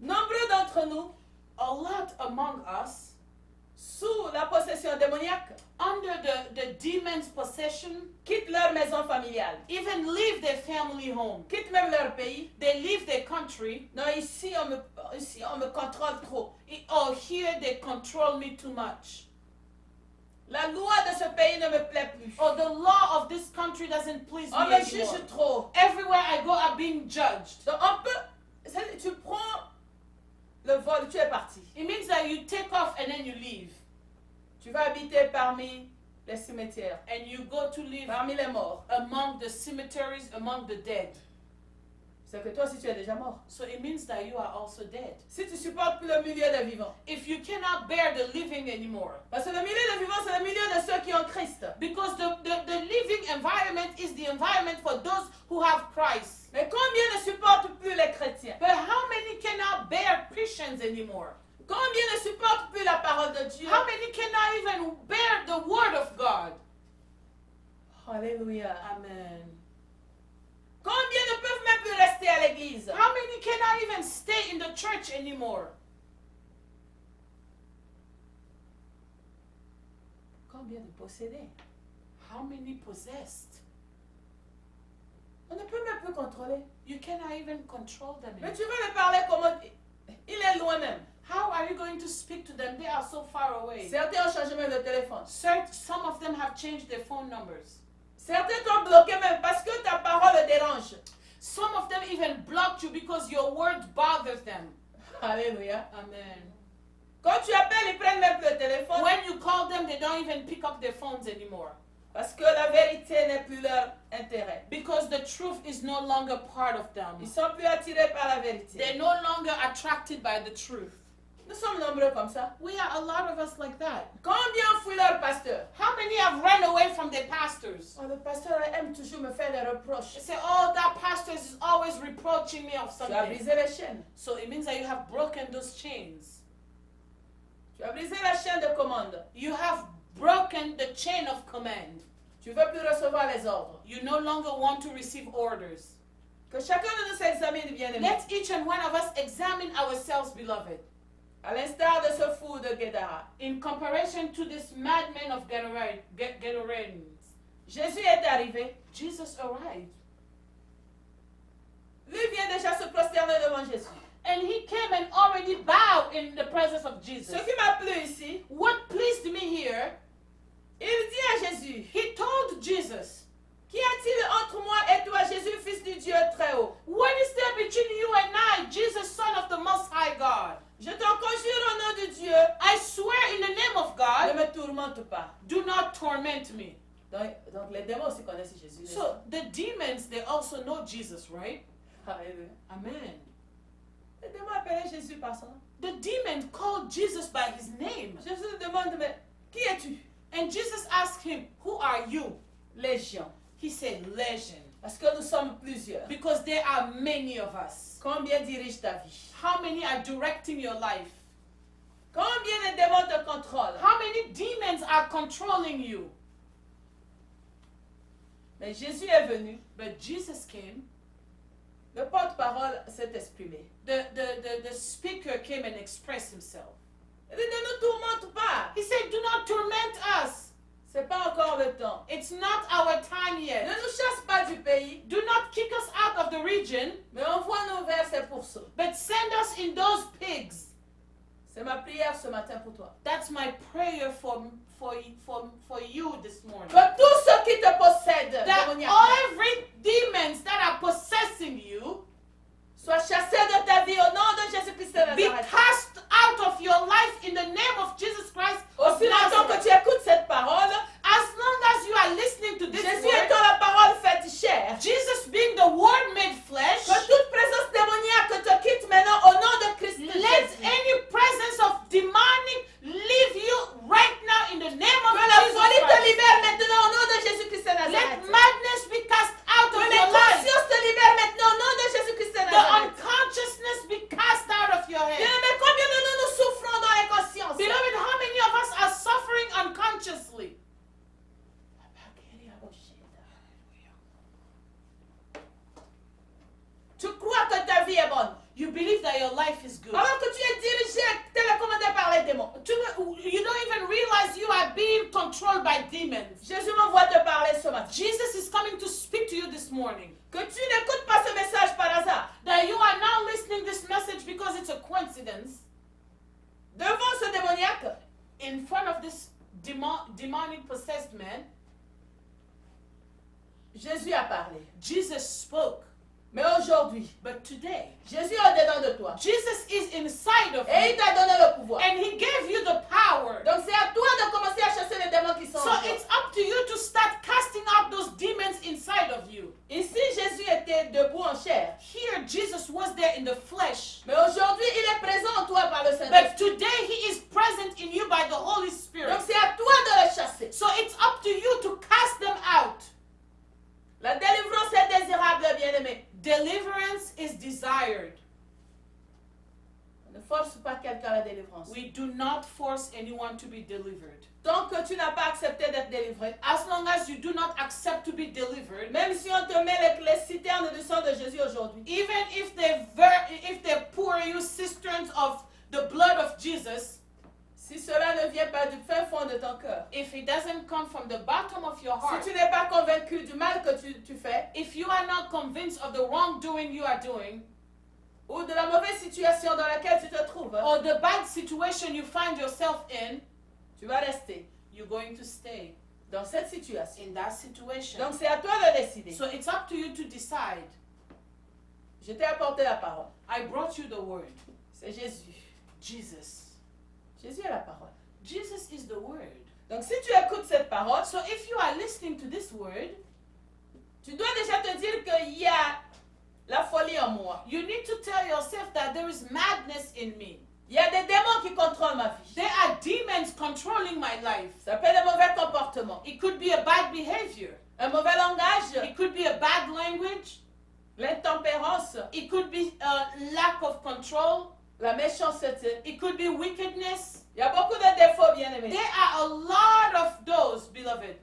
Nombreux d'entre nous, A lot among us, sous la possession démoniaque, under the demon's possession, quittent leur maison familiale, even leave their family home. quittent même leur pays. They leave their country. Non, ici on me contrôle trop. Oh, here they control me too much. La loi de ce pays ne me plaît plus. Or the law of this country doesn't please On me me anymore. juge trop. Everywhere I go, I'm being judged. Donc on peut, tu prends le vol, tu es parti. It means that you take off and then you leave. Tu vas habiter parmi les cimetières, And you go to live parmi les morts. among the cemeteries, among the dead. C'est que toi aussi tu es déjà mort. So it means that you are also dead. Si tu supportes plus le milieu des vivants. If you cannot bear the living anymore, Parce que le milieu des vivants, c'est le milieu de ceux qui ont Christ. because the living environment is the environment for those who have Christ. Mais combien ne supportent plus les chrétiens? But how many cannot bear Christians anymore? Combien ne supportent plus la parole de Dieu? How many cannot even bear the word of God? Alléluia. Amen. Combien ne peuvent même plus rester à l'église? How many cannot even stay in the church anymore? Combien de possédés? How many possessed? On ne peut même plus contrôler. You cannot even control them Mais anymore. tu vas lui parler comment? Il est loin même. How are you going to speak to them? They are so far away. Certains ont changé même de téléphone. Some of them have changed their phone numbers. Certains t'ont bloqué même parce que ta parole dérange. Some of them even blocked you because your words bothers them. Alléluia. Amen. Quand tu appelles, ils prennent même plus le téléphone. When you call them, they don't even pick up their phones anymore. Parce que la vérité n'est plus leur intérêt. Because the truth is no longer part of them. Ils sont plus attirés par la vérité. They're no longer attracted by the truth. Nous sommes nombreux comme ça. We are a lot of us like that. Combien ont fui leur pasteur? How many have run away from their pastors? Oh, le pasteur aime toujours me faire des reproches. They say, oh, that pastor is always reproaching me of Tu as something. brisé les chaînes. So it means that you have broken those chains. Tu as brisé la chaîne de commande. You have broken the chain of command. Tu veux plus recevoir les ordres. You no longer want to receive orders. Que chacun de nous s'examine bien aimé. Let each and one of us examine ourselves, beloved. À l'instar de ce fou de Guédara. In comparison to this madman of Gadarenes, Jésus est arrivé. Jesus arrived. Lui vient déjà se prosterner devant Jésus. And he came and already bowed in the presence of Jesus. Ce qui m'a plu ici, What pleased me here, il dit à Jésus, he told Jesus, qu'y a-t-il entre moi et toi, Jésus, fils du Dieu très haut? what is there between you and I, Jesus, Son of the Most High God? Je t'en conjure au nom de Dieu, I swear in the name of ne God, me tourmente pas. do not torment me. Donc les démons aussi connaissent Jésus. So the demons, they also know Jesus, right? Alléluia. Amen. Les démons appelaient Jésus par son nom. The demon called Jesus by his name. Jésus lui demande, mais qui es-tu? And Jesus asked him, who are you? Légion. He said, Legion. Parce que nous sommes plusieurs. Because there are many of us. Combien dirigent ta vie? How many are directing your life? Combien de démons te contrôlent? How many demons are controlling you? Mais Jésus est venu. But Jesus came. Le porte-parole s'est exprimé. The speaker came and expressed himself. Il dit, ne nous tourmente pas. He said, do not torment us. C'est pas encore le temps. It's not our time Ne yet. nous chasse pas du pays, Do not kick us out of the region, mais envoie-nous vers ces pourceaux. but send us in those pigs. C'est ma prière ce matin pour toi. That's my prayer for you this morning. Que tous ceux qui te possèdent, That démoniaques, every demons that are possessing you soient chassés de ta vie au nom de Jésus-Christ de be Nazareth. cast out of your life in the name of Jesus Christ of Aussi longtemps que Nazareth. tu écoutes cette parole, As long as you are listening to this Jésus word, étant la parole faite chair, Jesus being the word made flesh, que toute présence démoniaque te quitte maintenant au nom de Christ let Jésus. any presence of demonic leave you right now in the name of Que la Jesus folie te Christ. libère maintenant au nom de Jésus-Christ de Let Nazareth. madness be cast out Que of your life. l'inconscience te libère maintenant au nom de Jésus-Christ de The Nazareth. unconsciousness be cast out of your head. Bien-aimé, You believe that your life is good. Alors que tu es dirigé, télécommandé par les démons. You don't even realize you are being controlled by demons. Jésus m'envoie te parler ce matin. Jesus is coming to speak to you this morning. Que tu n'écoutes pas ce message par hasard. That you are now listening this message because it's a coincidence. Devant ce démoniaque, In front of this demonic possessed man, Jésus a parlé. Jesus spoke. Mais aujourd'hui, But today, Jésus est au-dedans de toi. Jesus is inside of Et you. il t'a donné le pouvoir. And he gave you the power. Donc c'est à toi de commencer à chasser les démons qui sont So en toi. it's up to you to start casting out those demons inside of you. Ici, Jésus était debout en chair. Here, Jesus was there in the flesh. Mais aujourd'hui, il est présent en toi par le But Saint-Esprit. today, he is present in you by the Holy Spirit. Donc c'est à toi de les chasser. So it's up to you to cast them out. La délivrance est désirable, bien-aimé. Deliverance is desired. Ne force pas quelqu'un à la délivrance. We do not force anyone to be delivered. Tant que tu n'as pas accepté d'être délivré, As long as you do not accept to be delivered, même si on te met les citernes du sang de Jésus aujourd'hui, even if they pour you cisterns of the blood of Jesus, si cela ne vient pas du fin fond de ton cœur, if it doesn't come from the bottom of your heart, si tu n'es pas convaincu du mal que tu fais, if you are not convinced of the wrongdoing you are doing, ou de la mauvaise situation dans laquelle tu te trouves, or the bad situation you find yourself in, tu vas rester you're going to stay dans cette situation. in that situation. Donc c'est à toi de décider. So it's up to you to decide. Je t'ai apporté la parole. I brought you the word. C'est Jésus. Jesus. Jésus est la parole. Jesus is the word. Donc si tu écoutes cette parole, So if you are listening to this word, tu dois déjà te dire qu'il y a la folie en moi. you need to tell yourself that there is madness in me. Il y a des démons qui contrôlent ma vie. There are demons controlling my life. Ça peut être des mauvais comportements, It could be a bad behavior. un mauvais langage, It could be a bad language. l'intempérance, It could be a lack of control. la méchanceté. It could be wickedness. Il y a beaucoup de défauts, bien-aimés. There are a lot of those, beloved.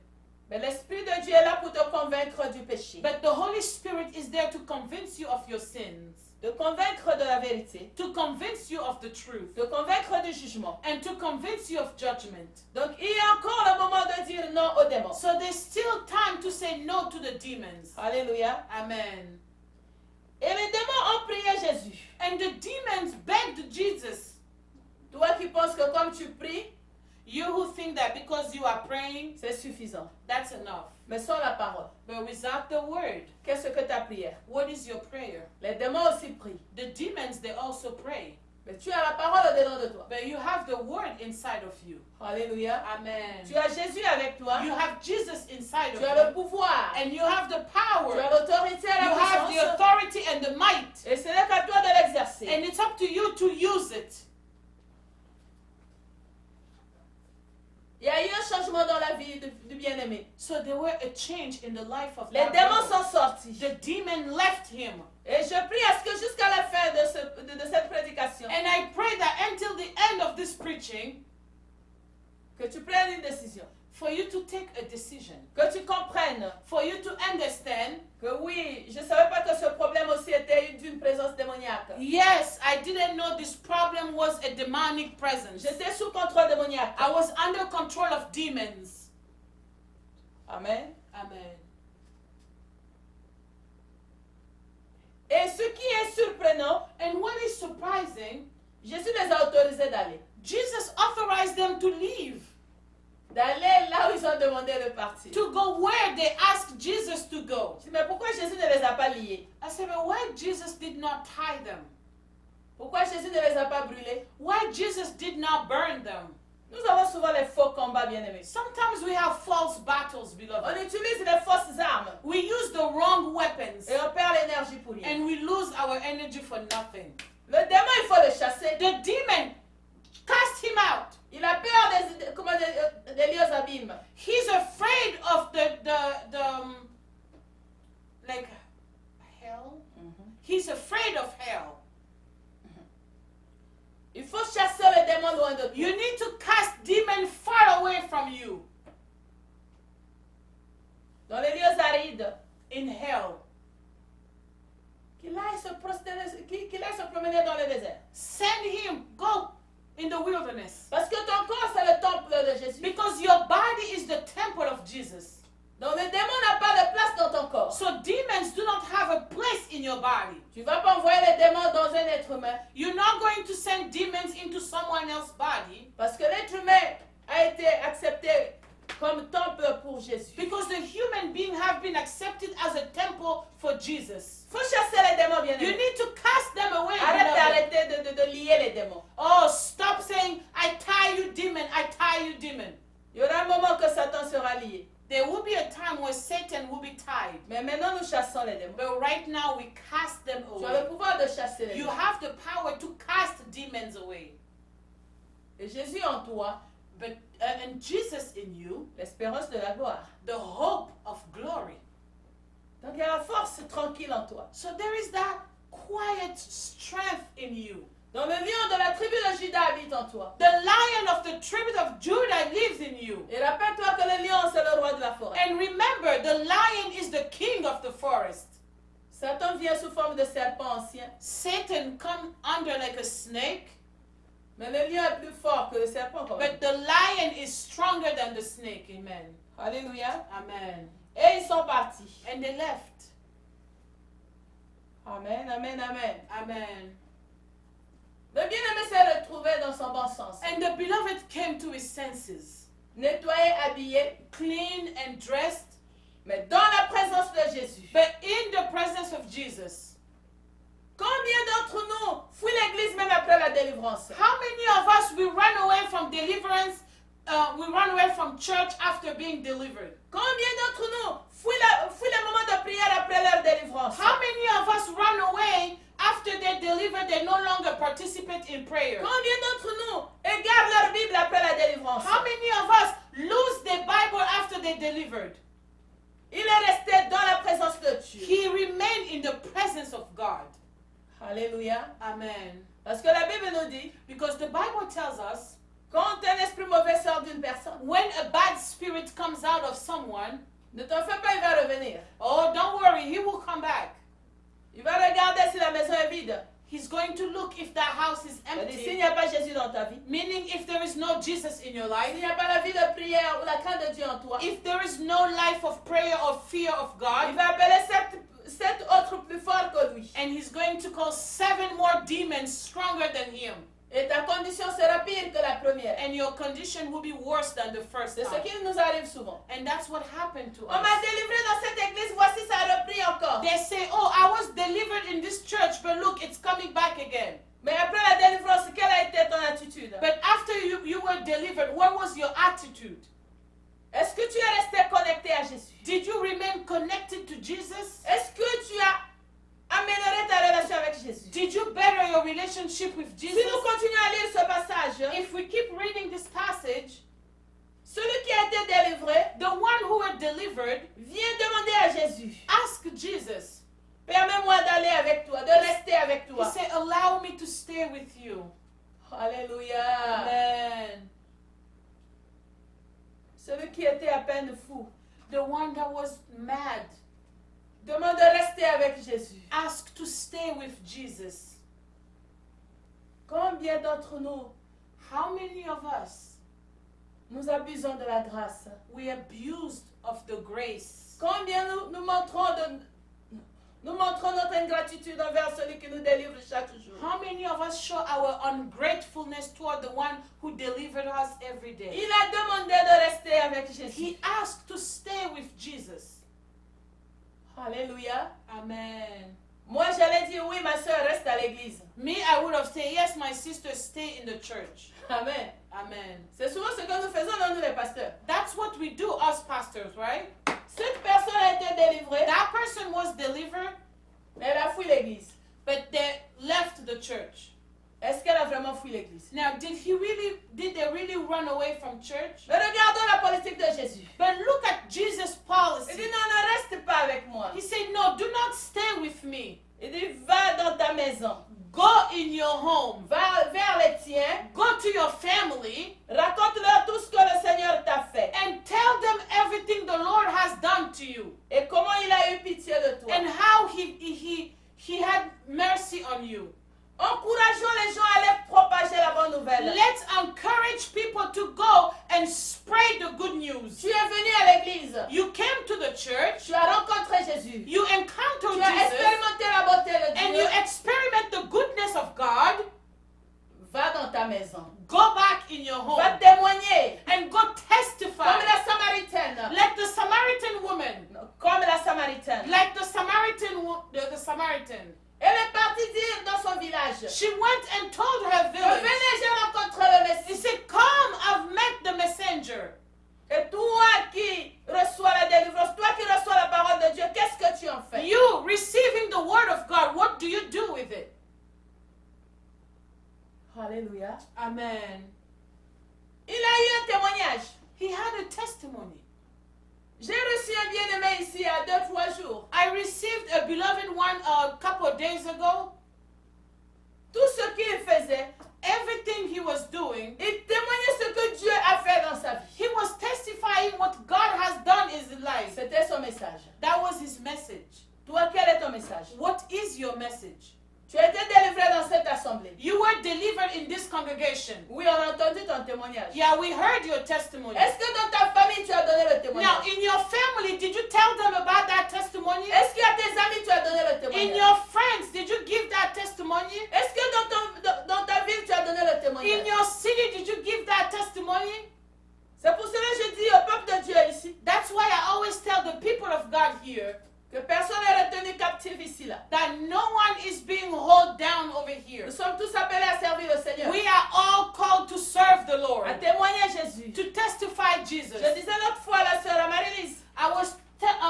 Mais l'Esprit de Dieu est là pour te convaincre du péché, But the Holy Spirit is there to convince you of your sins, de convaincre de la vérité, to convince you of the truth, de convaincre du jugement. and to convince you of judgment. Donc il y a encore le moment de dire non aux démons. So there's still time to say no to the demons. Alléluia. Amen. Et les démons ont prié Jésus. And the demons begged Jesus. Toi qui penses que comme tu pries, You who think that because you are praying, c'est suffisant. that's enough. Mais sans la parole, But without the word, qu'est-ce que ta prière? what is your prayer? Les démons aussi prient. The demons, they also pray. Mais tu as la parole au-dedans de toi. But you have the word inside of you. Alléluia. Amen. Tu as Jésus avec toi. You have Jesus inside Tu of as le you. pouvoir. And you have the Tu as power. l'autorité et You la have the puissance. authority and the might. Et ce n'est qu'à toi de l'exercer. And it's up to you to use it. Il y a eu un changement dans la vie du bien-aimé. So there were a change in the life of Les that démons brother. sont sortis. The demon left him. Et je prie à ce que jusqu'à la fin de cette prédication, And I pray that until the end of this preaching, que tu prennes une décision. for you to take a decision. Que tu comprennes For you to understand, que oui, je ne savais pas que ce problème aussi était d'une présence démoniaque. yes, I didn't know this problem was a demonic presence. J'étais sous contrôle démoniaque. I was under control of demons. Amen. Amen. Et ce qui est surprenant, And what is surprising, Jésus les a autorisés d'aller. Jesus authorized them to leave, D'aller là où ils ont demandé de partir. to go where they asked Jesus to go. Je dis, mais pourquoi Jésus ne les a pas liés? I said, but why Jesus did not tie them? Pourquoi Jésus ne les a pas brûlés? Why Jesus did not burn them? Nous avons souvent les faux combats, bien-aimés. Sometimes we have false battles, On beloved. utilise les fausses armes We use the wrong weapons et on perd l'énergie pour rien. and we lose our energy for nothing. Le démon, il faut le chasser. The demon, cast him out. Il a peur des lieux abîmes. He's afraid of the like hell. He's afraid of hell. Il faut chasser le démon loin de toi. You need to cast demon far away from you. Dans les lieux arides. In hell. Qu'il aille se prosterner, qu'il aille se promener l'amener dans le désert. Send him, go in the wilderness. Parce que ton corps, c'est le temple de Jésus. Because your body is the temple of Jesus. Donc le démon n'a pas de place dans ton corps. So demons do not have a place in your body. Tu ne vas pas envoyer les démons dans un être humain. You're not going to send demons into someone else's body. Parce que l'être humain a été accepté comme temple pour Jésus. Because the human being have been accepted as a temple for Jesus. Il faut chasser les démons, bien You aimés. need to cast them away. Arrête beloved. d'arrêter de lier les démons. Oh, stop saying, I tie you demon, I tie you demon. Il y aura un moment que Satan sera lié. There will be a time where Satan will be tied. Mais maintenant, nous chassons les démons. But right now we cast them Tu as away. le pouvoir de chasser les You démons. have the power to cast demons away. Et Jésus en toi, But and Jesus in you, l'espérance de la gloire. the hope of glory. Donc il y a la force tranquille en toi. So there is that quiet strength in you. Donc le lion de la tribu de Juda habite en toi. The lion of the tribe of Judah lives in you. Et rappelle-toi que le lion, c'est le roi de la forêt. And remember, the lion is the king of the forest. Satan vient sous forme de serpent ancien. Satan come under like a snake, Mais le lion est plus fort que le serpent. Quand même. but the lion is stronger than the snake. Amen. Alléluia. Amen. Et ils sont partis. And they left. Amen, amen, amen. Amen. Le bien-aimé s'est retrouvé dans son bon sens. And the beloved came to his senses, Nettoyé, habillé, clean and dressed, mais dans la présence de Jésus. but in the presence of Jesus. Combien d'entre nous fuient l'église même après la délivrance? How many of us we run away from deliverance? We run away from church after being delivered. Combien d'entre nous fuient les moments de prière après leur délivrance? How many of us run away after they're delivered? They no longer participate in prayer. Combien d'entre nous égarent leur Bible après la délivrance? How many of us lose their Bible after they're delivered? Il est resté dans la présence de Dieu. He remained in the presence of God. Alléluia. Amen. Parce que la Bible nous dit, Because the Bible tells us quand un esprit mauvais sort d'une personne, when a bad spirit comes out of someone, ne t'en fais pas, il va revenir. oh, don't worry, he will come back. Il va regarder si la maison est vide. He's going to look if the house is C'est-à-dire, s'il empty, n'y a pas Jésus dans ta vie, meaning if there is no Jesus in your s'il life, n'y a pas la vie de prière ou la crainte de Dieu en toi, if there is no life of prayer or fear of il God, va appeler sept autres plus forts que lui. and he's going to call 7 more demons stronger than him. Et ta condition sera pire que la première. And your condition will be worse than the first C'est ce time. qui nous arrive souvent. And that's what happened to On m'a us. délivré dans cette église, voici ça a repris encore. They say, oh, I was delivered in this church, but look, it's coming back again. Mais après la délivrance, quelle a été ton attitude? But after you were delivered, what was your attitude? Est-ce que tu es resté connecté à Jésus? Did you remain connected to Jesus? Est-ce que tu as amélioré ta relation avec Jésus? Did you better your relationship with Si Jesus? nous continuons à lire ce passage, If we keep reading this passage, celui qui a été délivré the one who were delivered vient demander à Jésus, asked Jesus. permets-moi d'aller avec toi, de rester avec He toi. said, allow me to stay with you. Alléluia. Amen. Celui qui était à peine fou The one that was mad demande de rester avec Jésus. asked to stay with Jesus. Combien d'entre nous, How many of us, nous abusons de la grâce? we abused of the grace? Combien nous montrons notre ingratitude envers celui qui nous délivre chaque jour? How many of us show our ungratefulness toward the one who delivered us every day? Il a demandé de rester avec Jésus. He asked to stay with Jesus. Alléluia. Amen. Moi, j'allais dire oui, ma soeur, reste à l'église. Me, I would have said, yes, my sister, stay in the church. Amen. Amen. C'est souvent ce que nous faisons, nous les pasteurs. That's what we do, us pastors, right? Cette personne a été délivrée, That person was delivered, mais elle a fui l'église. but they left the church. Est-ce qu'elle a vraiment fui l'église? Now, did they really run away from church? Mais regardons la politique de Jésus. But look at Jesus' Il policy. dit non, ne reste pas avec moi. He said, no, do not stay with me. Il dit va dans ta maison. Go in your home. Va vers les tiens. Go to your family Raconte-leur tout ce que le Seigneur t'a fait. and tell them everything the Lord has done to you Et comment il a eu pitié de toi. and how he had mercy on you. Encourageons les gens à aller propager la bonne nouvelle. Let's encourage people to go and spread the good news. Tu es venu à l'église. You came to the church, Tu as rencontré Jésus. you encountered Tu as Jesus, expérimenté la beauté de and Dieu. you experiment the goodness of God. Va dans ta maison. Go back in your home Va témoigner. and go testify. Comme la Samaritaine. Like the Samaritan woman. Comme la Samaritaine. Like the Samaritan. Elle est partie dire dans son village. She went and told her village. Venez, j'ai rencontré le She Messie. said, come, I've met the messenger. Et toi qui reçois la délivrance, toi qui reçois la parole de Dieu, qu'est-ce que tu en fais? You receiving the word of God, what do you do with it? Alléluia. Amen. Il a eu un témoignage. He had a testimony. J'ai reçu un bien-aimé ici il y a 2-3 jours. I received a beloved one a couple of days ago. Tout ce qu'il faisait, Everything he was doing, il témoignait ce que Dieu a fait dans sa vie. he was testifying what God has done in his life. C'était son message. That was his message. Toi, quel est ton message? What is your message? Tu as été délivré dans cette assemblée. You were delivered in this congregation. Oui, on a entendu ton témoignage. Yeah, we heard your testimony. Est-ce que dans ta famille, tu as donné le Now, témoignage? in your family, did you tell them about that testimony? Est-ce qu'à tes amis, tu as donné le In témoignage? your friends, did you give that testimony? Est-ce que dans ta ville, tu as donné le In témoignage? your city, did you give that testimony? C'est pour cela que je dis au peuple de Dieu ici That's why I always tell the people of God here que personne n'est retenu captif ici là. that no one is being held down over here. Nous sommes tous appelés à servir le Seigneur, We are all called to serve the Lord, à témoigner Jésus. to testify Jesus. Je disais l'autre fois à la sœur Marie-Lise I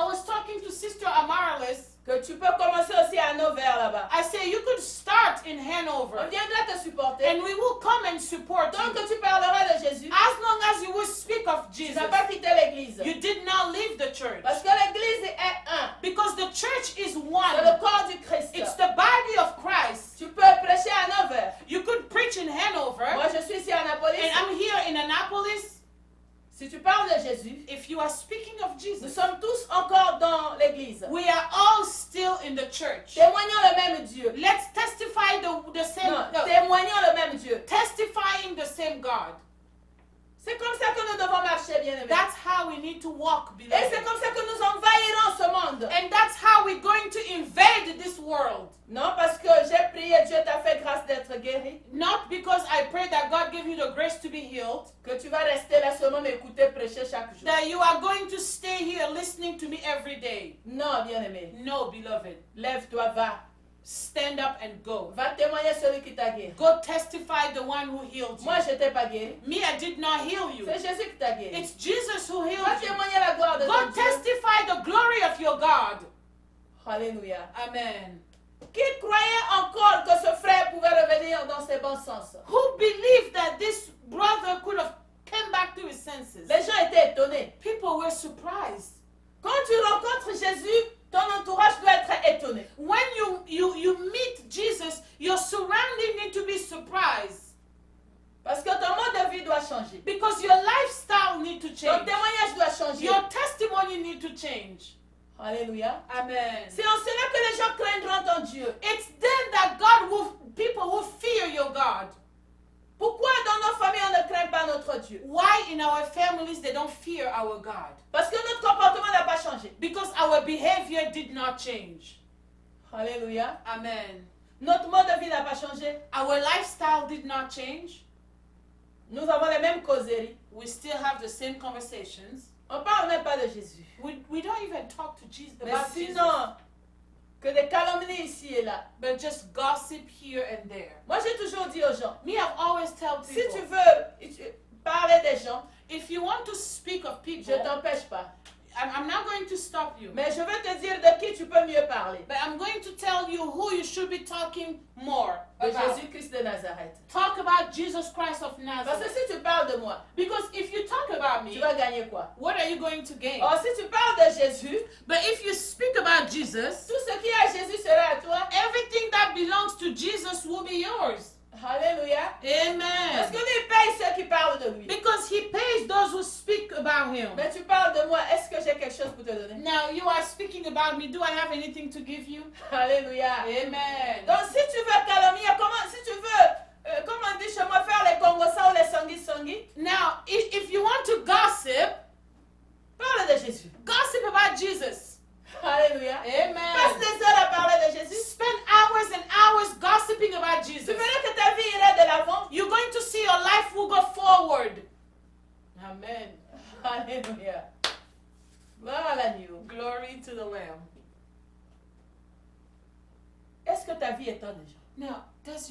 was talking to Sister Amaryllis. que tu peux commencer aussi à Nevers là-bas. I say you could start in On Hanover, viendra te supporter. and we will come and support Tant you. que tu parleras de Jésus, As long as you will speak of tu Jesus, n'as pas quitté l'église. you did not leave the church. Parce que l'église est un. Because the church is C'est one. le corps du Christ. It's the body of Christ. Tu peux prêcher à Nevers. You could preach in Hanover, Moi, je suis ici à Annapolis. and I'm here in Annapolis. Si tu parles de Jésus, If you are speaking of nous Jesus, sommes tous encore dans l'église. we are all still in the church. Témoignons le même Dieu. Let's testify the same, Non, témoignons le même Dieu. testifying the same God. C'est comme ça que nous devons marcher, bien-aimés. That's how we need to walk, Et beloved. c'est comme ça que nous envahirons ce monde. And that's how we're going to invade this world. Non, parce que j'ai prié, Dieu t'a fait grâce d'être guéri, Not because I pray that God gave you the grace to be healed, que tu vas rester là seulement m'écouter prêcher chaque jour. that you are going to stay here listening to me every day. Non, bien-aimé. No, beloved. Lève-toi, va. Stand up and go. Va témoigner celui qui t'a guéri. Go testify the one who healed you. Moi, je t'ai pas guéri. Me, I did not heal you. C'est Jésus qui t'a guéri. It's Jesus who Va healed you. témoigner la gloire de Go ton Dieu. testify the glory of your God. Alléluia. Amen. Qui croyait encore que ce frère pouvait revenir dans ses bons sens? Who believed that this brother could have come back to his senses? Les gens étaient étonnés. People were surprised. Quand tu rencontres Jésus, ton entourage doit être étonné. When you meet Jesus, your surrounding need to be surprised. Parce que ton mode de vie doit changer. Because your lifestyle need to Ton change. témoignage doit changer. Your testimony need to change. Alléluia. Amen. C'est en cela que les gens craindront ton Dieu. It's then that people will fear your God. Pourquoi dans nos familles on ne craint pas notre Dieu? Why in our families they don't fear our God? Parce que notre comportement n'a pas changé. Because our behavior did not change. Alléluia. Amen. Notre mode de vie n'a pas changé. Our lifestyle did not change. Nous avons les mêmes causeries. We still have the same conversations. On ne parle même pas de Jésus. We don't even talk to Jesus Mais about Jesus, sinon, que des calomnies ici et là. but just gossip here and there. Moi, j'ai toujours dit aux gens, Me, I've always tell si people, tu veux parler des gens, if you want to speak of je people, ne t'empêche pas. I'm not going to stop you. Mais je veux te dire de qui tu peux mieux parler. But I'm going to tell you who you should be talking more De about. Jésus-Christ de Nazareth. Talk about Jesus Christ of Parce que Nazareth. si tu parles de moi, Because if you talk about tu me, vas gagner quoi? what are you going to gain? Or si tu parles de Jésus, But if you speak about Jesus, tout ce qui est à Jésus sera à toi. everything that belongs to Jesus will be yours. Alléluia. Parce Amen. que lui paye ceux qui parlent de lui. Because he pays those who speak about him. Mais tu parles de moi, est-ce que j'ai quelque chose pour te donner? Now you are speaking about me. Do I have anything to give you? Alléluia. Amen. Donc si tu veux calomnier, comment,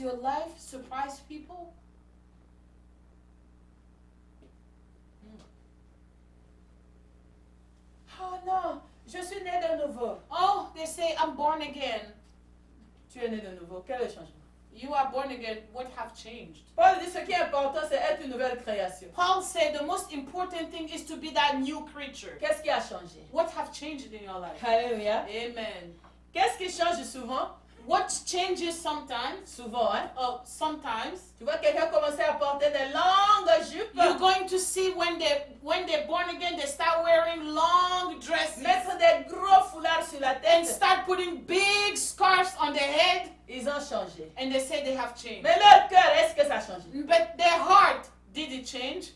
your life surprise people? Oh non, je suis né de nouveau. Oh, they say, I'm born again. Tu es né de nouveau. Quel est le changement? You are born again. What have changed? Paul dit ce qui est important, c'est être une nouvelle création. Paul said the most important thing is to be that new creature. Qu'est-ce qui a changé? What have changed in your life? Alléluia. Amen. Qu'est-ce qui change souvent? What changes sometimes? Souvent, hein? Sometimes. Tu vois quelqu'un commencer à porter des longues jupes. You're going to see when they're born again, they start wearing long dresses Mettre des gros foulards sur la and tête. start putting big scarves on their head, Ils ont changé. and they say they have changed. Mais leur cœur, est-ce que ça a changé? But their heart, did it change?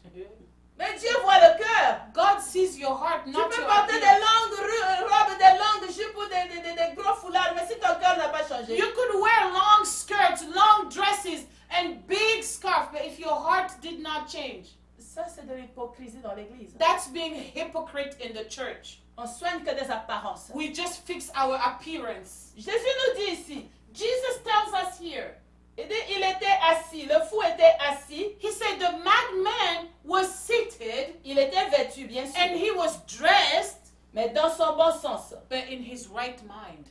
Mais Dieu voit le cœur. God sees your heart, Tu not peux your porter des appearance. longues robes, des longues jupes ou des gros foulards, mais si ton cœur n'a pas changé, You could wear long skirts, long dresses, and big scarf, but if your heart did not change, ça c'est de l'hypocrisie dans l'église. that's being hypocrite in the church. On soigne que des apparences. We just fix our appearance. Jésus nous dit ici, Jesus tells us here, il dit, il était assis, le fou était assis, he said the madman was seated il était vêtu bien sûr, and he was dressed, mais dans son bon sens. but in his right mind.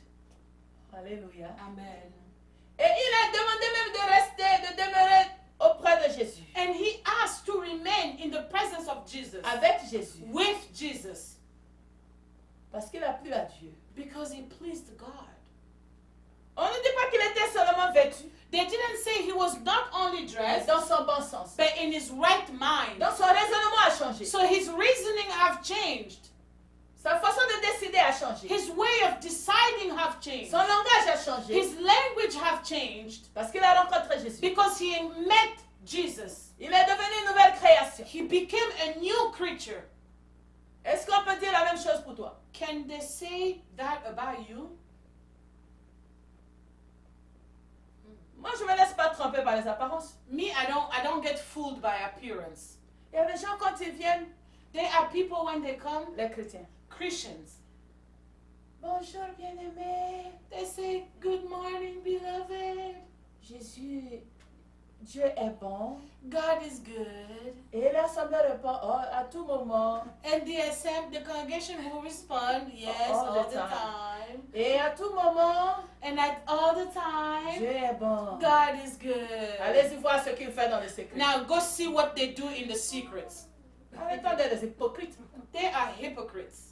Alléluia. Amen. Et il a demandé même de rester, de demeurer auprès de Jésus, And he asked to remain in the presence of Jesus, avec Jésus, with Jesus, parce qu'il a plu à Dieu. because he pleased God. On ne dit pas qu'il était seulement vêtu, They didn't say he was not only mais dressed, dans son bon sens. but in his right mind. Donc son raisonnement a changé. So his reasoning have changed. Sa façon de décider a changé. His way of deciding have changed. Son langage a changé. His language have changed Parce qu'il a rencontré Jésus. because he met Jesus. Il est devenu une nouvelle création. He became a new creature. Est-ce qu'on peut dire la même chose pour toi? Can they say that about you? Moi, je ne me laisse pas tromper par les apparences. Me, I don't get fooled by appearance. Il y a des gens quand ils viennent, There are people when they come, les chrétiens. Christians. Bonjour, bien-aimé. They say, "Good morning, beloved. Jésus, Dieu est bon. God is good." Et l'assemblée répond, oh, à tout moment. And the congregation will respond, "Yes, All all the the time." Et à tout moment, And at all the Dieu time, est bon. God is good. Allez-y voir ce qu'il fait dans le secret. Now go see what they do in the secrets. Arrêtons d'être des hypocrites. They are hypocrites.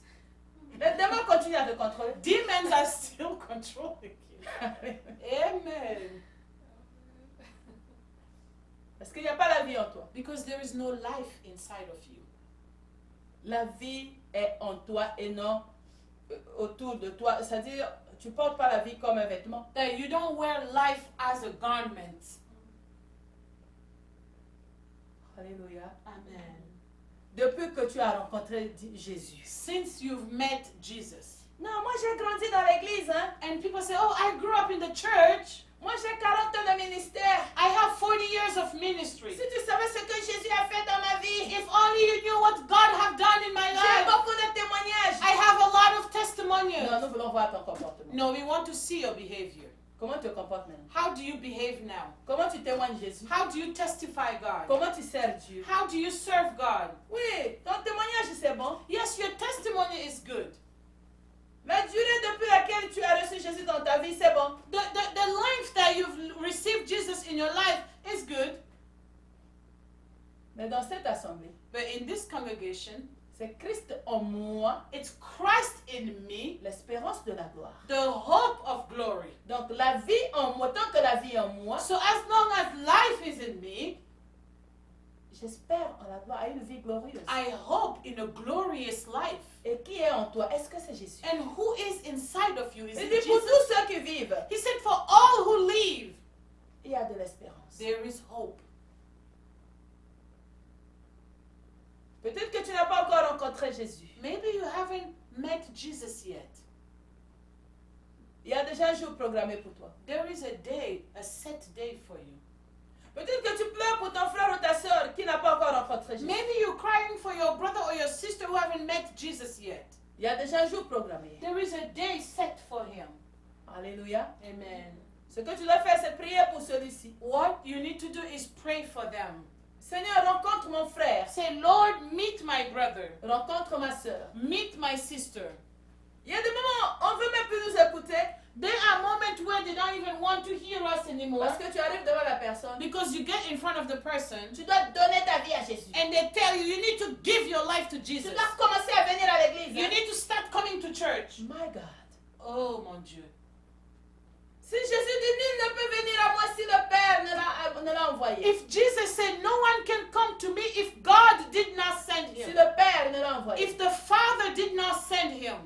Les démons continuent à te contrôler. Demons are still controlling you. Amen. Parce qu'il n'y a pas la vie en toi. Because there is no life inside of you. La vie est en toi et non autour de toi. C'est-à-dire, tu ne portes pas la vie comme un vêtement. That you don't wear life as a garment. Alléluia. Amen. Depuis que tu as rencontré Jésus. Since you've met Jesus. Non, moi j'ai grandi dans l'église. Hein. And people say, "Oh, I grew up in the church. Moi j'ai 40 ans de ministère. I have 40 years of ministry." Si tu savais ce que Jésus a fait dans ma vie, If only you knew what God have done in my j'ai life. beaucoup de témoignages. I have a lot of Non, testimonials. nous voulons voir ton comportement. No, we want to see your behavior. Comment tu te comportes maintenant? How do you behave now? Comment tu témoignes Jésus? How do you testify God? Comment tu sers Dieu? How do you serve God? Oui, ton témoignage c'est bon. Yes, your testimony is good. La durée depuis laquelle tu as reçu Jésus dans ta vie, c'est bon. The length that you've received Jesus in your life is good. Mais dans cette assemblée, But in this congregation, c'est Christ en moi, it's Christ in me, l'espérance de la gloire. the hope of glory. Donc la vie en moi, tant que la vie est en moi, So as long as life is in me, j'espère en la gloire, à une vie glorieuse. I hope in a glorious life. Et qui est en toi? Est-ce que c'est Jésus? And who is inside of you? Is Il it dit pour Jesus? tous ceux qui vivent, He said, for all who live, il y a de l'espérance. there is hope. Peut-être que tu n'as pas encore rencontré Jésus. Maybe you haven't met Jesus yet. Il y a déjà un jour programmé pour toi. There is a day, a set day for you. Peut-être que tu pleures pour ton frère ou ta soeur qui n'a pas encore rencontré Jésus. Maybe you're crying for your brother or your sister who haven't met Jesus yet. Il y a déjà un jour programmé. There is a day set for him. Alléluia. Amen. Ce que tu dois faire, c'est prier pour celui-ci. What you need to do is pray for them. Seigneur, rencontre mon frère. Say, Lord, meet my brother. Rencontre ma soeur. Meet my sister. Il y a des moments où on ne veut même plus nous écouter There are moments where they don't even want to hear us anymore parce que tu arrives devant la personne. because you get in front of the person Tu dois donner ta vie à Jésus. and they tell you need to give your life to Tu Jesus. dois commencer à venir à l'église. You hein. need to start coming to church. My God. Oh mon Dieu. Si Jésus dit nul ne peut venir à moi si le Père ne l'a envoyé. If Jesus said no one can come to me if God did not send Si him, le Père ne l'a envoyé. if the Father did not send him,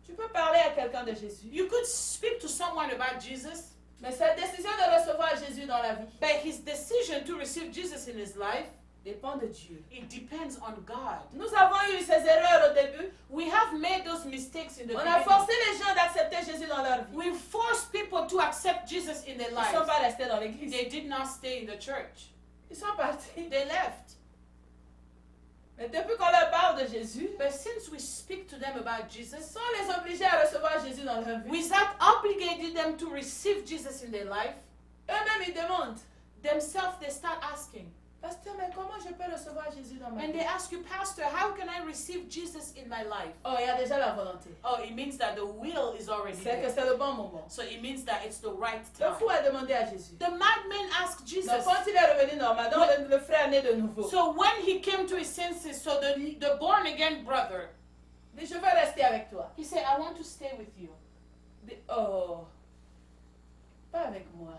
Tu peux parler à quelqu'un de Jésus. you could speak to someone about Jesus, Mais sa décision de recevoir Jésus dans la vie but his decision to receive Jesus in his life, dépend de Dieu. it depends on God. Nous avons eu ces erreurs au début. We have made those mistakes in the On a beginning. forcé les gens d'accepter Jésus dans leur vie. We forced people to accept Jesus in their Ils ne sont lives. pas restés dans l'église. They did not stay in the church. Ils sont partis. They left. Mais depuis qu'on leur parle de Jésus, But since we speak to them about Jesus, sans les obliger à recevoir Jésus dans leur vie, without obligating them to receive Jesus in their life, eux-mêmes ils demandent, themselves they start asking. Pasteur, mais comment je peux recevoir Jésus dans ma And vie? they ask you, Pastor, how can I receive Jesus in my life? Oh, il y a déjà la volonté. Oh, it means that the will is already C'est que there. c'est le bon moment. So it means that it's the right Le time. fou a demandé à Jésus. The madman asked Jesus. Donc quand il est revenu normal, donc le frère né de nouveau, So when he came to his senses, so the born again brother, il dit, je vais rester avec toi. he said, I want to stay with you. Il dit, oh, pas avec moi.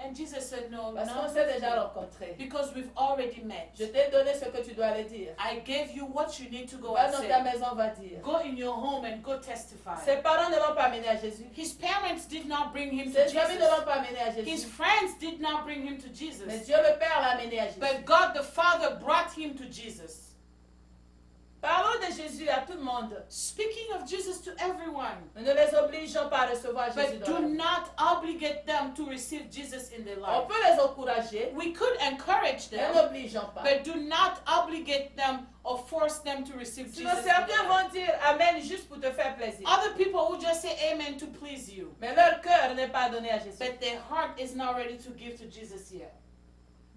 And Jesus said, no, Parce not qu'on with s'est déjà you, rencontrés. because we've already met. Je t'ai donné ce que tu dois aller dire. I gave you what you need to go Va and dans ta say. maison, va dire. Go in your home and go testify. Ses parents ne l'ont pas amené à Jésus. His parents did not bring him to Ses amis ne Jesus. l'ont pas amené à His Jésus. friends did not bring him to Mais Jesus. Dieu le Père l'a amené à Jésus. But God the Father brought him to Jesus. Parlons de Jésus à tout le monde. Speaking of Jesus to everyone, Nous ne les obligeons pas à recevoir Jésus but dans la do vie. not obligate them to receive Jesus in their On life. peut les encourager, We could encourage mais them, n'obligeons pas. but do not obligate them or force them to receive Sinon, Jesus in their certains life. vont dire Amen juste pour te faire plaisir. Other people will just say amen to please you, Mais leur cœur n'est pas donné à Jésus. but their heart is not ready to give to Jesus yet.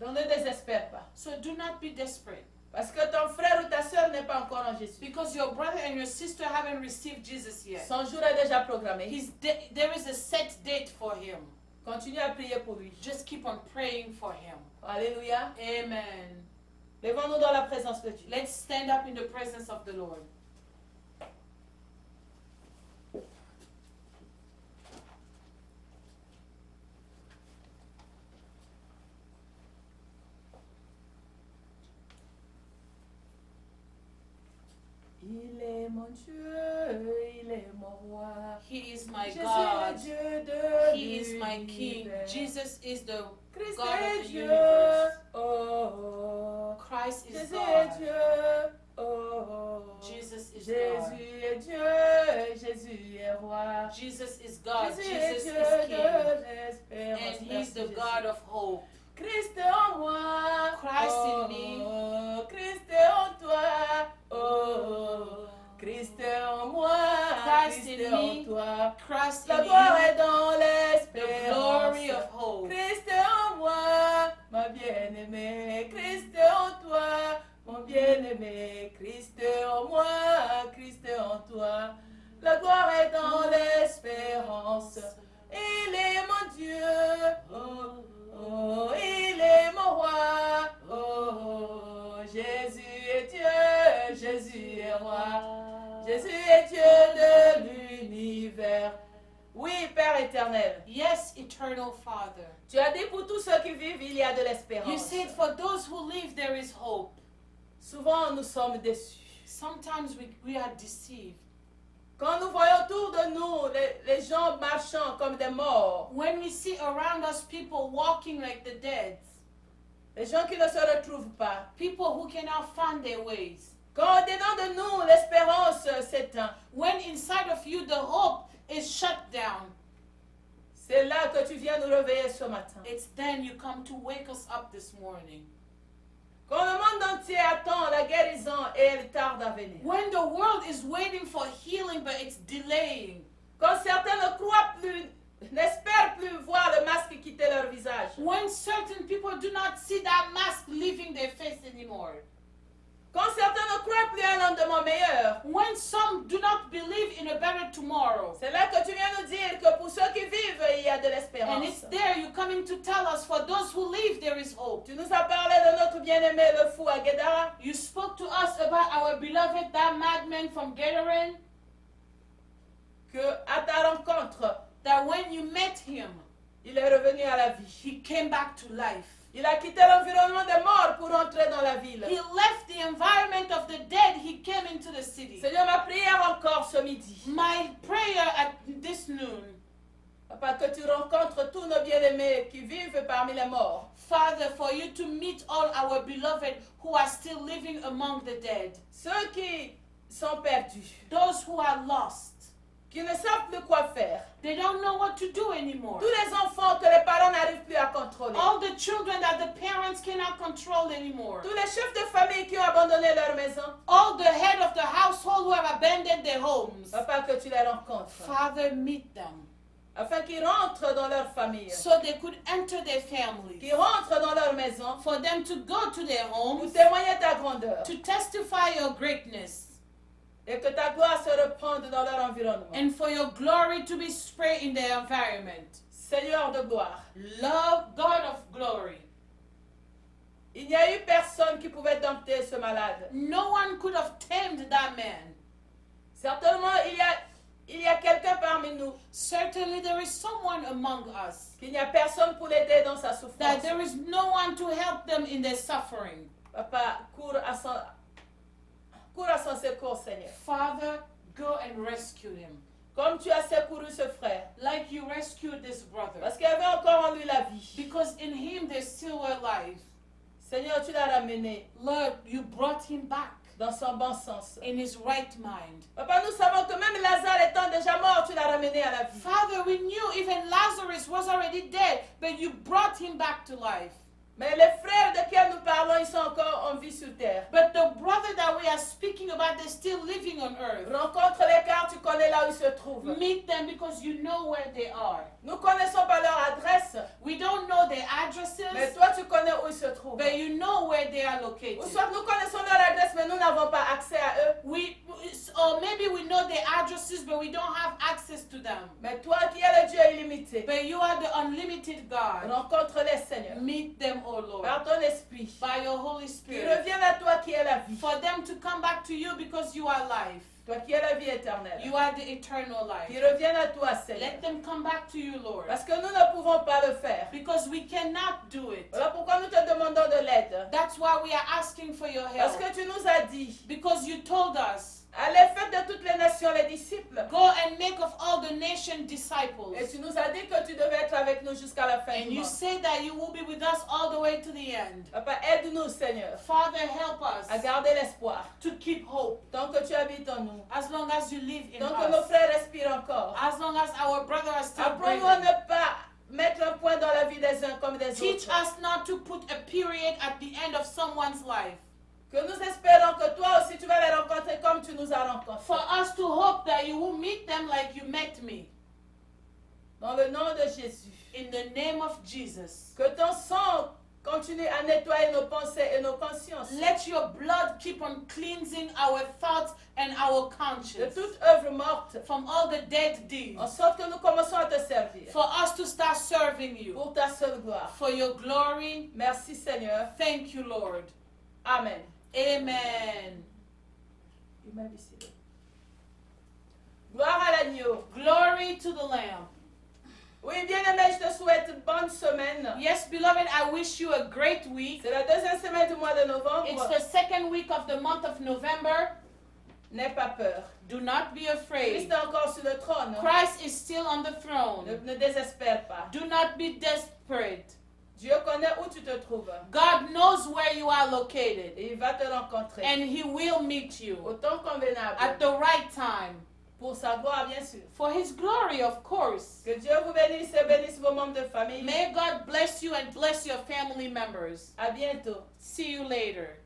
Donc ne désespère pas. So do not be desperate, Parce que ton frère ou ta soeur n'est pas encore en Jésus. because your brother and your sister haven't received Jesus yet. Son jour est déjà programmé. There is a set date for him. Continue à prier pour lui. Just keep on praying for him. Alléluia. Amen. Levons-nous dans la présence de Dieu. Let's stand up in the presence of the Lord. Il est mon Dieu, il est mon roi. He is my Jésus est God. Dieu de He is my King. l'univers. Jesus is the Christ God est of the Dieu. universe. Oh, Christ is Jésus est God. Dieu. Oh, Jesus is God. Jésus est Dieu. Jésus est roi. Jesus is God. Jésus est Jesus Dieu is King. de l'espérance. And He's Merci, the Jésus. God of hope. Christ en moi. Christ in me. Oh, Christ en toi. Oh, Christ en moi. Christ in en me. toi. Christ La in gloire you. est dans The l'espérance. glory of hope. Christ en moi, ma bien-aimée. Christ en toi, mon bien-aimé. Christ en moi, Christ en toi. La gloire est dans l'espérance. Il est mon Dieu. Oh, oh, il est mon roi. Oh, oh, Jésus est Dieu. Jésus est roi. Jésus est Dieu de l'univers. Oui, Père éternel. Yes, eternal Father. Tu as dit pour tous ceux qui vivent, il y a de You l'espérance. said for those who live, there is hope. Souvent, nous sommes déçus. Sometimes we are deceived. Quand nous voyons autour de nous les gens marchant comme des morts, When we see around us people walking like the dead, les gens qui ne se retrouvent pas, people who cannot find their ways, quand au-dedans de nous, l'espérance s'éteint, when inside of you the hope is shut down, c'est là que tu viens nous réveiller ce matin. it's then you come to wake us up this morning. Quand le monde entier attend la guérison et elle tarde à venir. When the world is waiting for healing but it's delaying. Quand certains ne croient plus n'espèrent plus voir le masque quitter leur visage. When certain people do not see that mask leaving their face anymore. Quand certains ne croient plus à un lendemain meilleur. When some do not believe in a better tomorrow. C'est là que tu viens nous dire que pour ceux qui vivent, il y a de And l'espérance. it's there you're coming to tell us for those who live there is hope. Tu nous as parlé de notre bien-aimé le fou à Guédara. You spoke to us about our beloved, that madman from Gadarene, Que à ta rencontre, that when you met him, il est revenu à la vie. he came back to life. Il a quitté l'environnement des morts pour entrer dans la ville. He left the environment of the dead, he came into the city. Seigneur, ma prière encore ce midi. My prayer at this noon, Papa, que tu rencontres tous nos bien-aimés qui vivent parmi les morts. Father, for you to meet all our beloved who are still living among the dead, Ceux qui sont perdus, those who are lost. qui ne savent plus quoi faire. They don't know what to do anymore. Tous les enfants que les parents n'arrivent plus à contrôler. All the children that the parents cannot control anymore. Tous les chefs de famille qui ont abandonné leur maison. All the head of the household who have abandoned their homes. Papa, que tu les rencontres. Father, meet them. Afin qu'ils rentrent dans leur famille. So they could enter their families. Qu'ils rentrent dans leur maison. For them to go to their Pour homes. témoigner ta grandeur. To testify your greatness. Et que ta gloire se répande dans leur environnement. And for your glory to be spread in their environment. Seigneur de gloire. Love, God of glory. Il n'y a eu personne qui pouvait dompter ce malade. No one could have tamed that man. Certainement, il y a quelqu'un parmi nous. Certainly there is someone among us. Qu'il n'y a personne pour l'aider dans sa souffrance. That there is no one to help them in their suffering. Papa, cours à son secours, Seigneur. Father, go and rescue him. Comme tu as secouru ce frère. Like you rescued this brother. Parce qu'il y avait encore en lui la vie. Because in him there still were life. Seigneur, tu l'as ramené Lord, you brought him back dans son bon sens. in his right mind. Papa, nous savons que même Lazare étant déjà mort, tu l'as ramené à la vie. Father, we knew even Lazarus was already dead, but you brought him back to life. Mais les frères desquels nous parlons, ils sont encore en vie sur terre. But the brother that we are speaking about, they're still living on earth. Rencontre-les car tu connais là où ils se trouvent. Meet them because you know where they are. Nous connaissons pas leur adresse, We don't know their mais addresses, toi tu connais où ils se trouvent. but you know where they are Ou located. soit nous connaissons leur adresse, mais nous n'avons pas accès à eux. Or maybe we know their addresses, but we don't have access to them. Mais toi qui es le Dieu illimité, But you are the unlimited God. rencontre-les, Seigneur, Meet them, O Lord, par ton esprit. by your Holy Qui Spirit. reviennent à toi qui es la vie. For them to come back to you because you are life. Toi qui es la vie éternelle. You are the eternal Qui life. reviennent à toi, Seigneur. Let them come back to you, Lord. Parce que nous ne pouvons pas le faire. Because we cannot do it. Voilà pourquoi nous te demandons de l'aide. That's why we are asking for your Parce help. que tu nous as dit, Because you told us, allez faire de toutes les nations les disciples. go and make of all the nation disciples. Et tu nous as dit que tu devais être avec nous jusqu'à la fin And du you monde. say that you will be with us all the way to the end. Papa, aide-nous, Seigneur, Father, help us à garder l'espoir. to keep hope Tant que tu habites en nous. as long as you live in Tant que nos us. frères respirent encore. As long as our brother is still Apprends-nous à breathing. ne pas mettre un point dans la vie des uns comme des Teach autres. us not to put a period at the end of someone's life. Que nous espérons que toi aussi tu vas les rencontrer comme tu nous as rencontrés. For us to hope that you will meet them like you met me. Dans le nom de Jésus. In the name of Jesus. Que ton sang continue à nettoyer nos pensées et nos consciences. Let your blood keep on cleansing our thoughts and our De conscience toute œuvre morte. from all the dead deeds. En sorte que nous commençons à te servir. For us to start serving you. Pour ta seule gloire. For your glory. Merci Seigneur. Thank you, Lord. Amen. Amen. Gloire à l'agneau. Glory to the Lamb. Oui, bien-aimé, je te souhaite une bonne semaine. Yes, beloved, I wish you a great week. C'est la deuxième semaine du mois de novembre. It's the second week of the month of November. N'aie pas peur. Do not be Christ afraid. est encore sur le trône. Christ is still on the throne. Ne désespère pas. Do not be desperate. Dieu connaît où tu te trouves. God knows where you are located, Et il va te rencontrer. and He will meet you Au temps convenable. at the right time. Pour sa gloire, bien sûr. For His glory, of course. Que Dieu vous bénisse et bénisse vos membres de famille. May God bless you and bless your family members. À bientôt. See you later.